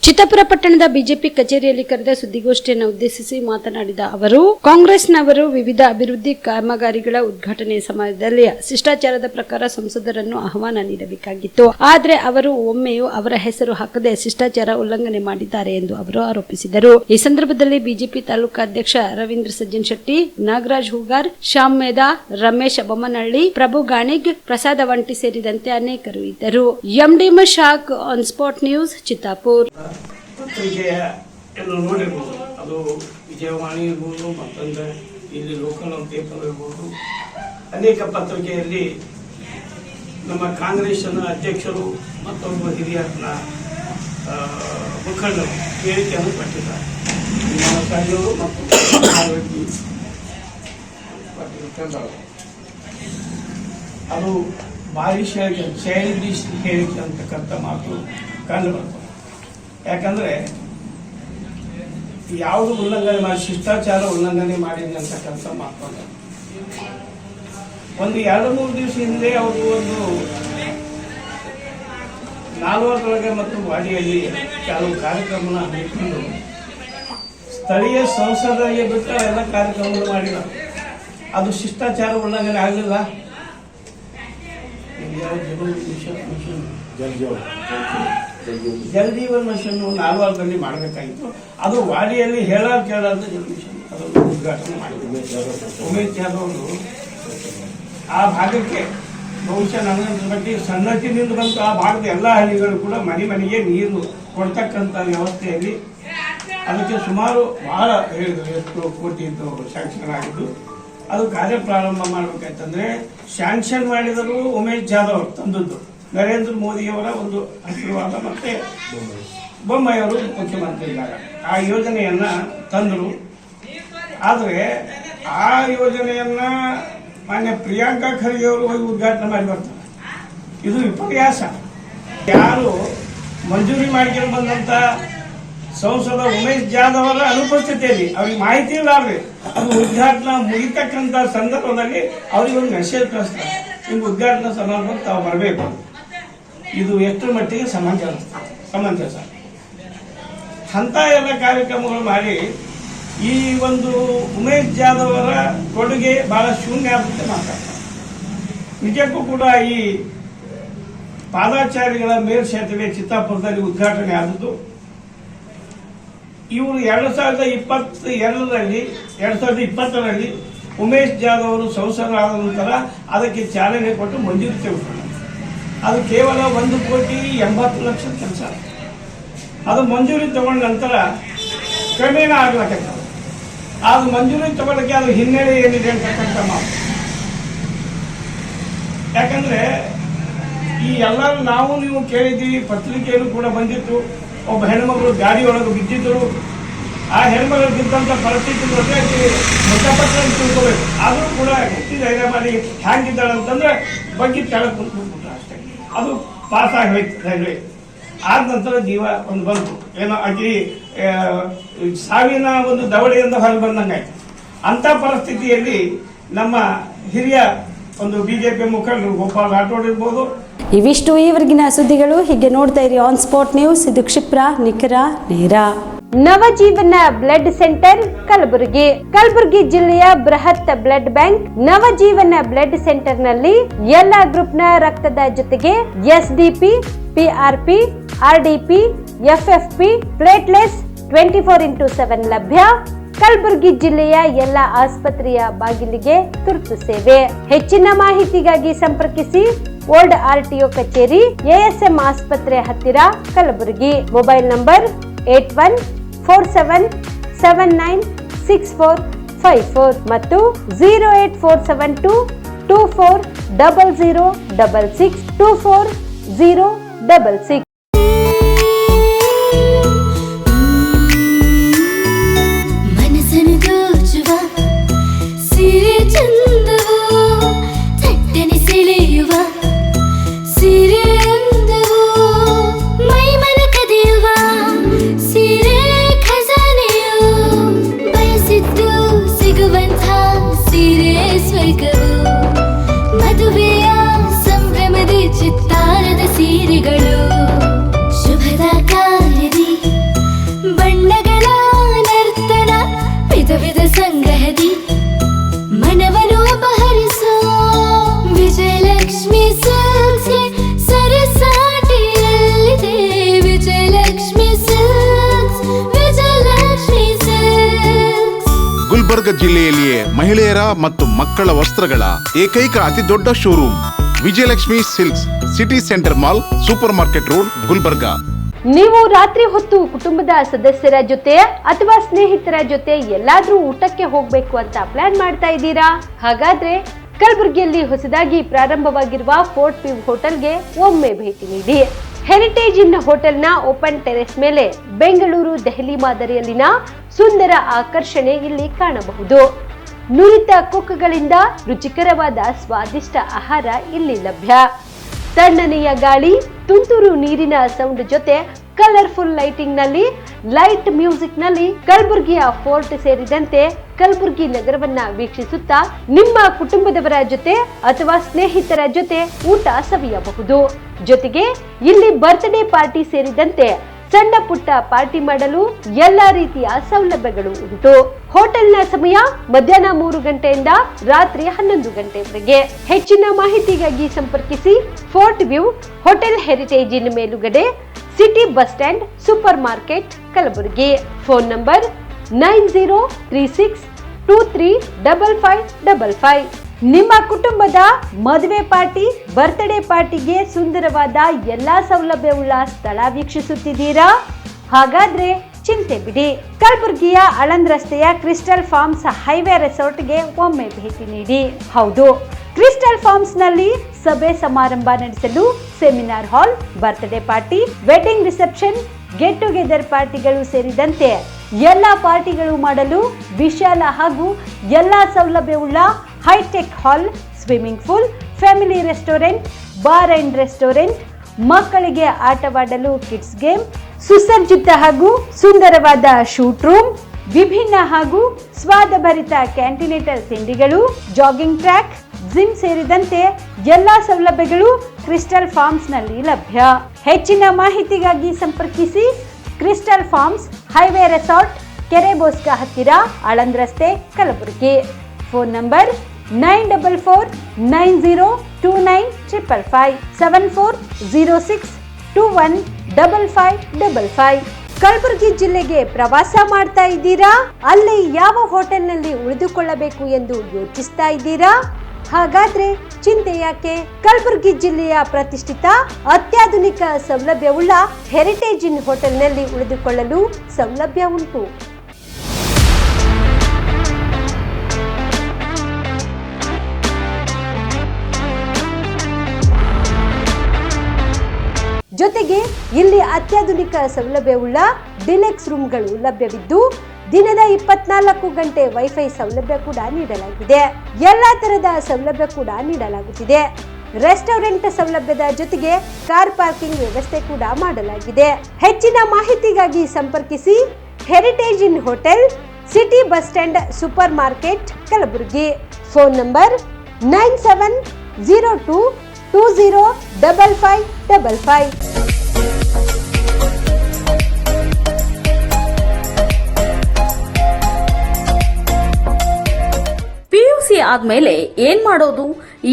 ಚಿತ್ತಾಪುರ ಪಟ್ಟಣದ ಬಿಜೆಪಿ ಕಚೇರಿಯಲ್ಲಿ ಕರೆದ ಸುದ್ದಿಗೋಷ್ಠಿಯನ್ನು ಉದ್ದೇಶಿಸಿ ಮಾತನಾಡಿದ ಅವರು, ಕಾಂಗ್ರೆಸ್ನವರು ವಿವಿಧ ಅಭಿವೃದ್ಧಿ ಕಾಮಗಾರಿಗಳ ಉದ್ಘಾಟನೆ ಸಮಯದಲ್ಲಿ ಶಿಷ್ಟಾಚಾರದ ಪ್ರಕಾರ ಸಂಸದರನ್ನು ಆಹ್ವಾನ ನೀಡಬೇಕಾಗಿತ್ತು. ಆದರೆ ಅವರು ಒಮ್ಮೆಯೂ ಅವರ ಹೆಸರು ಹಾಕದೆ ಶಿಷ್ಟಾಚಾರ ಉಲ್ಲಂಘನೆ ಮಾಡಿದ್ದಾರೆ ಎಂದು ಅವರು ಆರೋಪಿಸಿದರು. ಈ ಸಂದರ್ಭದಲ್ಲಿ ಬಿಜೆಪಿ ತಾಲೂಕಾಧ್ಯಕ್ಷ ರವೀಂದ್ರ ಸಜ್ಜನ್ ಶೆಟ್ಟಿ, ನಾಗರಾಜ್ ಹೂಗಾರ್, ಶ್ಯಾಮ್ ಮೇಧಾ, ರಮೇಶ್ ಬೊಮ್ಮನಹಳ್ಳಿ, ಪ್ರಭು ಗಾಣಿಗ್, ಪ್ರಸಾದ ವಂಟಿ ಸೇರಿದಂತೆ ಅನೇಕರು ಇದ್ದರು. MD Mashak, on spot news, Chittapur. ಪತ್ರಿಕೆಯನ್ನು ನೋಡಿರ್ಬೋದು, ಅದು ವಿಜಯವಾಣಿ ಇರ್ಬೋದು, ಮತ್ತೊಂದು ಇಲ್ಲಿ ಲೋಕಲ್ ಪೇಪರ್ ಇರ್ಬೋದು, ಅನೇಕ ಪತ್ರಿಕೆಯಲ್ಲಿ ನಮ್ಮ ಕಾಂಗ್ರೆಸ್ನ ಅಧ್ಯಕ್ಷರು ಮತ್ತೊಬ್ಬ ಹಿರಿಯ ಮುಖಂಡರು ಹೇಳಿಕೆಯನ್ನು ಕೊಟ್ಟಿದ್ದಾರೆ. ಅದು ಭಾರಿ ಚೈಲ್ಡಿಶ್ ಹೇಳಿಕೆ ಅಂತಕ್ಕಂಥ ಮಾತು ಕಂಡು ಬರ್ತದೆ. ಯಾಕಂದರೆ ಯಾವುದು ಉಲ್ಲಂಘನೆ ಮಾಡಿ ಶಿಷ್ಟಾಚಾರ ಉಲ್ಲಂಘನೆ ಮಾಡಿದೆ ಅಂತಕ್ಕಂಥ ಮಾತಲ್ಲ. ಒಂದು 2-3 ದಿವಸ ಹಿಂದೆ ಅವರು ಒಂದು 4 ಮತ್ತು ವಾಡಿಯಲ್ಲಿ ಕೆಲವು ಕಾರ್ಯಕ್ರಮನ ಹಮ್ಮಿಕೊಂಡು ಸ್ಥಳೀಯ ಸಂಸದರಿಗೆ ಬಿಟ್ಟು ಎಲ್ಲ ಕಾರ್ಯಕ್ರಮಗಳು ಮಾಡಿದ. ಅದು ಶಿಷ್ಟಾಚಾರ ಉಲ್ಲಂಘನೆ ಆಗಲಿಲ್ಲ. ಜಲ್ ಜೀವನ್ ಮಿಷನ್ 4 ಮಾಡಬೇಕಾಗಿತ್ತು. ಅದು ವಾಡಿಯಲ್ಲಿ ಕೇಳಾರ್ದ ಜಲ್ ಮಿಷನ್ ಅದನ್ನು ಉದ್ಘಾಟನೆ ಮಾಡಿದ್ರು ಉಮೇಶ್ ಜಾಧವ್ ಅವರು. ಆ ಭಾಗಕ್ಕೆ ಬಹುಶಃ ನನ್ನ ಬಗ್ಗೆ ಸನ್ನತಿನಿಂದ ಬಂತು. ಆ ಭಾಗದ ಎಲ್ಲ ಹಳ್ಳಿಗಳು ಕೂಡ ಮನೆಗೆ ನೀರು ಕೊಡ್ತಕ್ಕಂಥ ವ್ಯವಸ್ಥೆಯಲ್ಲಿ ಅದಕ್ಕೆ ಸುಮಾರು ಬಹಳ ಹೇಳಿದ್ರು, ಎಷ್ಟು ಕೋಟಿ ಸ್ಯಾಂಕ್ಷನ್ ಆಗಿದ್ದು. ಅದು ಕಾರ್ಯ ಪ್ರಾರಂಭ ಮಾಡಬೇಕಾಯ್ತಂದ್ರೆ ಸ್ಯಾಂಕ್ಷನ್ ಮಾಡಿದರು ಉಮೇಶ್ ಜಾಧವ್ ಅವರು ತಂದದ್ದು, ನರೇಂದ್ರ ಮೋದಿಯವರ ಒಂದು ಆಶೀರ್ವಾದ ಮತ್ತೆ ಬೊಮ್ಮಾಯಿಯವರು ಮುಖ್ಯಮಂತ್ರಿ ಇದ್ದಾಗ ಆ ಯೋಜನೆಯನ್ನ ತಂದರು. ಆದರೆ ಆ ಯೋಜನೆಯನ್ನ ಮಾನ್ಯ ಪ್ರಿಯಾಂಕಾ ಖರ್ಗೆ ಅವರು ಹೋಗಿ ಉದ್ಘಾಟನೆ ಮಾಡಿ ಬರ್ತಾರೆ. ಇದು ವಿಪರ್ಯಾಸ. ಯಾರು ಮಂಜೂರಿ ಮಾಡ್ಕೊಂಡು ಬಂದಂತ ಸಂಸದ ಉಮೇಶ್ ಜಾಧವ್ ಅವರ ಅನುಪಸ್ಥಿತಿಯಲ್ಲಿ ಅವ್ರಿಗೆ ಮಾಹಿತಿ ಇಲ್ಲಾರ್ರಿ ಅದು ಉದ್ಘಾಟನಾ ಮುಗಿತಕ್ಕಂಥ ಸಂದರ್ಭದಲ್ಲಿ ಅವ್ರಿಗೆ ಒಂದು ಮೆಸೇಜ್ ಕಳಿಸ್ತಾರೆ, ನಿಮ್ಗೆ ಉದ್ಘಾಟನಾ ಸಮಾರಂಭಕ್ಕೆ ತಾವು ಬರಬೇಕು. ಇದು ಎಷ್ಟು ಮಟ್ಟಿಗೆ ಸಮಂಜಸ. ಅಂತ ಎಲ್ಲ ಕಾರ್ಯಕ್ರಮಗಳು ಮಾಡಿ ಈ ಒಂದು ಉಮೇಶ್ ಜಾಧವ್ ಅವರ ಕೊಡುಗೆ ಬಹಳ ಶೂನ್ಯ ಆಗುತ್ತೆ ಮಾತಾಡ್ತಾರೆ. ನಿಜಕ್ಕೂ ಕೂಡ ಈ ಪಾದಾಚಾರಿಗಳ ಮೇಲ್ಸೇತುವೆ ಚಿತ್ತಾಪುರದಲ್ಲಿ ಉದ್ಘಾಟನೆ ಆದದ್ದು ಇವರು 2020ರಲ್ಲಿ ಉಮೇಶ್ ಜಾಧವ್ ಅವರು ಸಂಸದರಾದ ನಂತರ ಅದಕ್ಕೆ ಚಾಲನೆ ಕೊಟ್ಟು ಮಂಜೂರಿ ತೆಗೆದುಕೊಂಡರು. ಅದು ಕೇವಲ 1,80,00,000 ಕೆಲಸ. ಅದು ಮಂಜೂರಿ ತಗೊಂಡ ನಂತರ ಕ್ರಮೇಣ ಆಗ್ಲಕ್ಕಂತ ಅದು ಮಂಜೂರಿ ತಗೊಳ್ಳಕ್ಕೆ ಅದು ಹಿನ್ನೆಲೆ ಏನಿದೆ ಅಂತಕ್ಕಂಥ ಮಾತು. ಯಾಕಂದ್ರೆ ಈ ಎಲ್ಲ ನಾವು ನೀವು ಕೇಳಿದ್ದೀವಿ, ಪತ್ರಿಕೆಯಲ್ಲೂ ಕೂಡ ಬಂದಿತ್ತು. ಒಬ್ಬ ಹೆಣ್ಮಗಳು ಗಾಡಿಯೊಳಗೆ ಬಿದ್ದಿದ್ದರು. ಆ ಹೆಣ್ಮಗಳು ಬಿದ್ದಂಥ ಪರಿಸ್ಥಿತಿ ಮೃತಪತ್ರ ತಿಳ್ಕೋಬೇಕು. ಆದರೂ ಕೂಡ ಹೆಚ್ಚು ಧೈರ್ಯ ಮಾಡಿ ಹ್ಯಾಂಗಿದ್ದಾಳೆ ಅಂತಂದ್ರೆ ಬಗ್ಗೆ ಕೆಳಗೆ ಕುಂತ್ಬಿಟ್ರು ಅಷ್ಟೇ. ಅದು ಪಾಸ್ ಆಗಿ ಹೋಯ್ತು ರೈಲ್ವೆ. ಆದ ನಂತರ ಜೀವ ಒಂದು ಬಂತು, ಏನೋ ಆಕಿ ಸಾವಿನ ಒಂದು ದವಡೆಯಿಂದ ಹೊರಗೆ ಬಂದಂಗಾಯ್ತು. ಅಂಥ ಪರಿಸ್ಥಿತಿಯಲ್ಲಿ ನಮ್ಮ ಹಿರಿಯ ಒಂದು ಬಿಜೆಪಿ ಮುಖಂಡರು ಗೋಪಾಲ್ ರಾಠೋಡ್ ಇರ್ಬೋದು. ಇವಿಷ್ಟು ಈವರೆಗಿನ ಸುದ್ದಿಗಳು. ಹೀಗೆ ನೋಡ್ತಾ ಇರಿ ಆನ್ ಸ್ಪಾಟ್ ನ್ಯೂಸ್. ಇದು ಕ್ಷಿಪ್ರ, ನಿಖರ, ನೇರ. Navajeevan blood centre Kalaburagi. ಕಲಬುರಗಿ ಜಿಲ್ಲೆಯ ಬೃಹತ್ blood bank Navajeevan blood centre ನಲ್ಲಿ ಎಲ್ಲಾ ಗ್ರೂಪ್ ನ ರಕ್ತದ ಜೊತೆಗೆ SDP, PRP, RDP, FFP, platelets 24x7 ಲಭ್ಯ. ಕಲಬುರಗಿ ಜಿಲ್ಲೆಯ ಎಲ್ಲ ಆಸ್ಪತ್ರೆಯ ಬಾಗಿಲಿಗೆ ತುರ್ತು ಸೇವೆ. ಹೆಚ್ಚಿನ ಮಾಹಿತಿಗಾಗಿ ಸಂಪರ್ಕಿಸಿ ಓಲ್ಡ್ RTO ಕಚೇರಿ, ASM ಆಸ್ಪತ್ರೆ ಹತ್ತಿರ, ಕಲಬುರಗಿ. ಮೊಬೈಲ್ ನಂಬರ್ 8147979654 ಮತ್ತು 08472240066 24066. ಮದುವೆಯ ಸಂಭ್ರಮದ ಚಿತ್ತಾರದ ಸೀರೆಗಳು, ಶುಭದ ಕಾರ್ಯದಿ ಬಣ್ಣಗಳ ನರ್ತನ, ವಿಧ ವಿಧ ಸಂಗ್ರಹದಿ ಮನವನ್ನು ಅಪಹರಿಸೋ ವಿಜಯಲಕ್ಷ್ಮಿ ಸಿಲ್ಕ್ಸ್ ಸರಸಾಟಿಯಲ್ಲಿದೆ. Vijayalakshmi silks, Vijayalakshmi silks. ಗುಲ್ಬರ್ಗ ಜಿಲ್ಲೆಯಲ್ಲಿಯೇ ಮಹಿಳೆಯರ ಮತ್ತು ಮಕ್ಕಳ ವಸ್ತ್ರಗಳ ಏಕೈಕ ಅತಿ ದೊಡ್ಡ showroom Vijayalakshmi silks, city centre mall, super market road, Gulbarga. ನೀವು ರಾತ್ರಿ ಹೊತ್ತು ಕುಟುಂಬದ ಸದಸ್ಯರ ಜೊತೆ ಅಥವಾ ಸ್ನೇಹಿತರ ಜೊತೆ ಎಲ್ಲಾದ್ರೂ ಊಟಕ್ಕೆ ಹೋಗ್ಬೇಕು ಅಂತ ಪ್ಲಾನ್ ಮಾಡ್ತಾ ಇದ್ದೀರಾ? ಹಾಗಾದ್ರೆ ಕಲಬುರಗಿಯಲ್ಲಿ ಹೊಸದಾಗಿ ಪ್ರಾರಂಭವಾಗಿರುವ ಫೋರ್ಟ್ ವ್ಯೂ ಹೋಟೆಲ್ಗೆ ಒಮ್ಮೆ ಭೇಟಿ ನೀಡಿ. ಹೆರಿಟೇಜ್ ಇನ್ ಹೋಟೆಲ್ನ ಓಪನ್ ಟೆರೆಸ್ ಮೇಲೆ ಬೆಂಗಳೂರು, ದೆಹಲಿ ಮಾದರಿಯಲ್ಲಿನ ಸುಂದರ ಆಕರ್ಷಣೆ ಇಲ್ಲಿ ಕಾಣಬಹುದು. ನುರಿತ ಕುಕ್ಗಳಿಂದ ರುಚಿಕರವಾದ ಸ್ವಾದಿಷ್ಟ ಆಹಾರ ಇಲ್ಲಿ ಲಭ್ಯ. ತಣ್ಣನೆಯ ಗಾಳಿ, ತುಂತುರು ನೀರಿನ ಸೌಂಡ್ ಜೊತೆ ಕಲರ್ಫುಲ್ ಲೈಟಿಂಗ್ ನಲ್ಲಿ, ಲೈಟ್ ಮ್ಯೂಸಿಕ್ ನಲ್ಲಿ ಕಲಬುರಗಿಯ ಫೋರ್ಟ್ ಸೇರಿದಂತೆ ಕಲಬುರಗಿ ನಗರವನ್ನ ವೀಕ್ಷಿಸುತ್ತಾ ನಿಮ್ಮ ಕುಟುಂಬದವರ ಜೊತೆ ಅಥವಾ ಸ್ನೇಹಿತರ ಜೊತೆ ಊಟ ಸವಿಯಬಹುದು. ಜೊತೆಗೆ ಇಲ್ಲಿ ಬರ್ತ್ಡೇ ಪಾರ್ಟಿ ಸೇರಿದಂತೆ ಸಣ್ಣ ಪುಟ್ಟ ಪಾರ್ಟಿ ಮಾಡಲು ಎಲ್ಲಾ ರೀತಿಯ ಸೌಲಭ್ಯಗಳು ಉಂಟು. ಹೋಟೆಲ್ನ ಸಮಯ ಮಧ್ಯಾಹ್ನ 3 ಗಂಟೆಯಿಂದ ರಾತ್ರಿ 11 ಗಂಟೆವರೆಗೆ. ಹೆಚ್ಚಿನ ಮಾಹಿತಿಗಾಗಿ ಸಂಪರ್ಕಿಸಿ ಫೋರ್ಟ್ ವ್ಯೂ ಹೋಟೆಲ್, ಹೆರಿಟೇಜ್ ಇನ್ ಮೇಲುಗಡೆ, city bus stand, super market, Kalaburagi. Phone number 9036235555. ನಿಮ್ಮ ಕುಟುಂಬದ ಮದುವೆ ಪಾರ್ಟಿ, ಬರ್ತ್ಡೇ ಪಾರ್ಟಿಗೆ ಸುಂದರವಾದ ಎಲ್ಲಾ ಸೌಲಭ್ಯವುಳ್ಳ ಸ್ಥಳ ವೀಕ್ಷಿಸುತ್ತಿದ್ದೀರಾ? ಹಾಗಾದ್ರೆ ಚಿಂತೆ ಬಿಡಿ. ಕಲಬುರಗಿಯ ಆಳಂದ್ ರಸ್ತೆಯ ಕ್ರಿಸ್ಟಲ್ ಫಾರ್ಮ್ಸ್ ಹೈವೇ ರೆಸಾರ್ಟ್ಗೆ ಒಮ್ಮೆ ಭೇಟಿ ನೀಡಿ. ಹೌದು, ಕ್ರಿಸ್ಟಲ್ ಫಾರ್ಮ್ಸ್ ನಲ್ಲಿ ಸಭೆ ಸಮಾರಂಭ ನಡೆಸಲು seminar hall, birthday party, wedding reception, get together ಪಾರ್ಟಿಗಳು ಸೇರಿದಂತೆ ಎಲ್ಲ ಪಾರ್ಟಿಗಳು ಮಾಡಲು ವಿಶಾಲ ಹಾಗೂ ಎಲ್ಲ ಸೌಲಭ್ಯವುಳ್ಳ hi-tech hall, swimming pool, family restaurant, bar and restaurant, ಮಕ್ಕಳಿಗೆ ಆಟವಾಡಲು ಕಿಡ್ಸ್ ಗೇಮ್, ಸುಸಜ್ಜಿತ ಹಾಗೂ ಸುಂದರವಾದ ಶೂಟ್ ರೂಮ್, ವಿಭಿನ್ನ ಹಾಗೂ ಸ್ವಾದಭರಿತ ಕ್ಯಾಂಟಿನೇಟರ್ ತಿಂಡಿಗಳು, ಜಾಗಿಂಗ್ ಟ್ರ್ಯಾಕ್, ಜಿಮ್ ಸೇರಿದಂತೆ ಎಲ್ಲಾ ಸೌಲಭ್ಯಗಳು ಕ್ರಿಸ್ಟಲ್ ಫಾರ್ಮ್ಸ್ ನಲ್ಲಿ ಲಭ್ಯ. ಹೆಚ್ಚಿನ ಮಾಹಿತಿಗಾಗಿ ಸಂಪರ್ಕಿಸಿ ಕ್ರಿಸ್ಟಲ್ ಫಾರ್ಮ್ಸ್ ಹೈವೇ ರೆಸಾರ್ಟ್, ಕೆರೆ ಬೋಸ್ಕಾ ಹತ್ತಿರ, ಆಳಂದ್ ರಸ್ತೆ, ಕಲಬುರಗಿ. Phone number 9490295555 7406215555. ಕಲಬುರಗಿ ಜಿಲ್ಲೆಗೆ ಪ್ರವಾಸ ಮಾಡ್ತಾ ಇದ್ದೀರಾ? ಅಲ್ಲಿ ಯಾವ ಹೋಟೆಲ್ನಲ್ಲಿ ಉಳಿದುಕೊಳ್ಳಬೇಕು ಎಂದು ಯೋಚಿಸ್ತಾ ಇದ್ದೀರಾ? ಹಾಗಾದ್ರೆ ಚಿಂತೆ ಯಾಕೆ? ಕಲಬುರಗಿ ಜಿಲ್ಲೆಯ ಪ್ರತಿಷ್ಠಿತ ಅತ್ಯಾಧುನಿಕ ಸೌಲಭ್ಯವುಳ್ಳ ಹೆರಿಟೇಜ್ ಇನ್ ಹೋಟೆಲ್ನಲ್ಲಿ ಉಳಿದುಕೊಳ್ಳಲು ಸೌಲಭ್ಯ ಉಂಟು. ಜೊತೆಗೆ ಇಲ್ಲಿ ಅತ್ಯಾಧುನಿಕ ಸೌಲಭ್ಯವುಳ್ಳ ಡಿಲೆಕ್ಸ್ ರೂಮ್ಗಳು ಲಭ್ಯವಿದ್ದು ದಿನದ 24 ಗಂಟೆ ವೈಫೈ ಸೌಲಭ್ಯ ಕೂಡ ನೀಡಲಾಗಿದೆ. ಎಲ್ಲಾ ತರದ ಸೌಲಭ್ಯ ಕೂಡ ನೀಡಲಾಗುತ್ತಿದೆ. ರೆಸ್ಟೋರೆಂಟ್ ಸೌಲಭ್ಯದ ಜೊತೆಗೆ ಕಾರ್ ಪಾರ್ಕಿಂಗ್ ವ್ಯವಸ್ಥೆ ಕೂಡ ಮಾಡಲಾಗಿದೆ. ಹೆಚ್ಚಿನ ಮಾಹಿತಿಗಾಗಿ ಸಂಪರ್ಕಿಸಿ heritage inn hotel, city bus stand, super market, Kalaburagi. Phone number 9702205555. ಆದ್ಮೇಲೆ ಏನ್ ಮಾಡೋದು,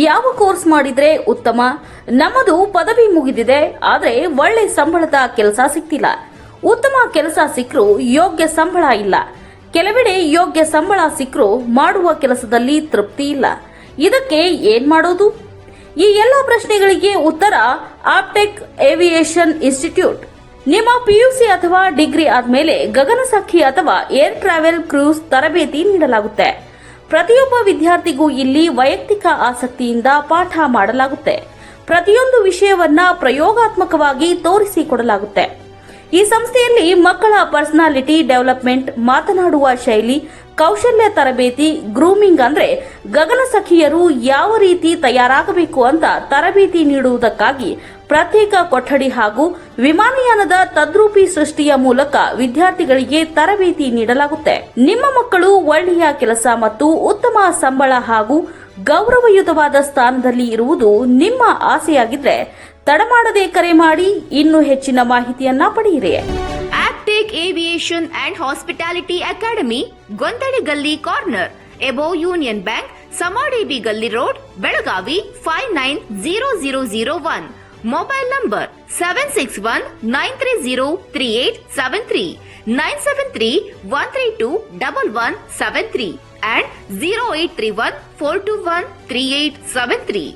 ಯಾವ ಕೋರ್ಸ್ ಮಾಡಿದ್ರೆ ಉತ್ತಮ? ನಮ್ಮದು ಪದವಿ ಮುಗಿದಿದೆ, ಆದ್ರೆ ಒಳ್ಳೆ ಸಂಬಳದ ಕೆಲಸ ಸಿಗ್ತಿಲ್ಲ. ಉತ್ತಮ ಕೆಲಸ ಸಿಕ್ಕರೂ ಯೋಗ್ಯ ಸಂಬಳ ಇಲ್ಲ. ಕೆಲವೆಡೆ ಯೋಗ್ಯ ಸಂಬಳ ಸಿಕ್ಕರೂ ಮಾಡುವ ಕೆಲಸದಲ್ಲಿ ತೃಪ್ತಿ ಇಲ್ಲ. ಇದಕ್ಕೆ ಏನ್ ಮಾಡೋದು? ಈ ಎಲ್ಲ ಪ್ರಶ್ನೆಗಳಿಗೆ ಉತ್ತರ ಆಪ್ಟೆಕ್ ಏವಿಯೇಷನ್ ಇನ್ಸ್ಟಿಟ್ಯೂಟ್. ನಿಮ್ಮ ಪಿಯುಸಿ ಅಥವಾ ಡಿಗ್ರಿ ಆದ್ಮೇಲೆ ಗಗನಸಖಿ ಅಥವಾ ಏರ್ ಟ್ರಾವೆಲ್ ಕ್ರೂಸ್ ತರಬೇತಿ ನೀಡಲಾಗುತ್ತೆ. ಪ್ರತಿಯೊಬ್ಬ ವಿದ್ಯಾರ್ಥಿಗೂ ಇಲ್ಲಿ ವೈಯಕ್ತಿಕ ಆಸಕ್ತಿಯಿಂದ ಪಾಠ ಮಾಡಲಾಗುತ್ತೆ. ಪ್ರತಿಯೊಂದು ವಿಷಯವನ್ನ ಪ್ರಯೋಗಾತ್ಮಕವಾಗಿ ತೋರಿಸಿಕೊಡಲಾಗುತ್ತೆ. ಈ ಸಂಸ್ಥೆಯಲ್ಲಿ ಮಕ್ಕಳ ಪರ್ಸನಾಲಿಟಿ ಡೆವಲಪ್ಮೆಂಟ್, ಮಾತನಾಡುವ ಶೈಲಿ, ಕೌಶಲ್ಯ ತರಬೇತಿ, ಗ್ರೂಮಿಂಗ್ ಅಂದ್ರೆ ಗಗನಸಖಿಯರು ಯಾವ ರೀತಿ ತಯಾರಾಗಬೇಕು ಅಂತ ತರಬೇತಿ ನೀಡುವುದಕ್ಕಾಗಿ ಪ್ರತ್ಯೇಕ ಕೊಠಡಿ ಹಾಗೂ ವಿಮಾನಯಾನದ ತದ್ರೂಪಿ ಸೃಷ್ಟಿಯ ಮೂಲಕ ವಿದ್ಯಾರ್ಥಿಗಳಿಗೆ ತರಬೇತಿ ನೀಡಲಾಗುತ್ತೆ. ನಿಮ್ಮ ಮಕ್ಕಳು ಒಳ್ಳೆಯ ಕೆಲಸ ಮತ್ತು ಉತ್ತಮ ಸಂಬಳ ಹಾಗೂ ಗೌರವಯುತವಾದ ಸ್ಥಾನದಲ್ಲಿ ಇರುವುದು ನಿಮ್ಮ ಆಸೆಯಾಗಿದ್ರೆ ತಡಮಾಡದೆ ಕರೆ ಮಾಡಿ ಇನ್ನೂ ಹೆಚ್ಚಿನ ಮಾಹಿತಿಯನ್ನ ಪಡೆಯಿರಿ. Aptech aviation and hospitality academy, ಗೊಂದಡಿ ಗಲ್ಲಿ corner, above union bank, Samadevi ಗಲ್ಲಿ road, Belagavi 590001. Mobile number 7619303873, 973-132-1173 and 0831-421-3873.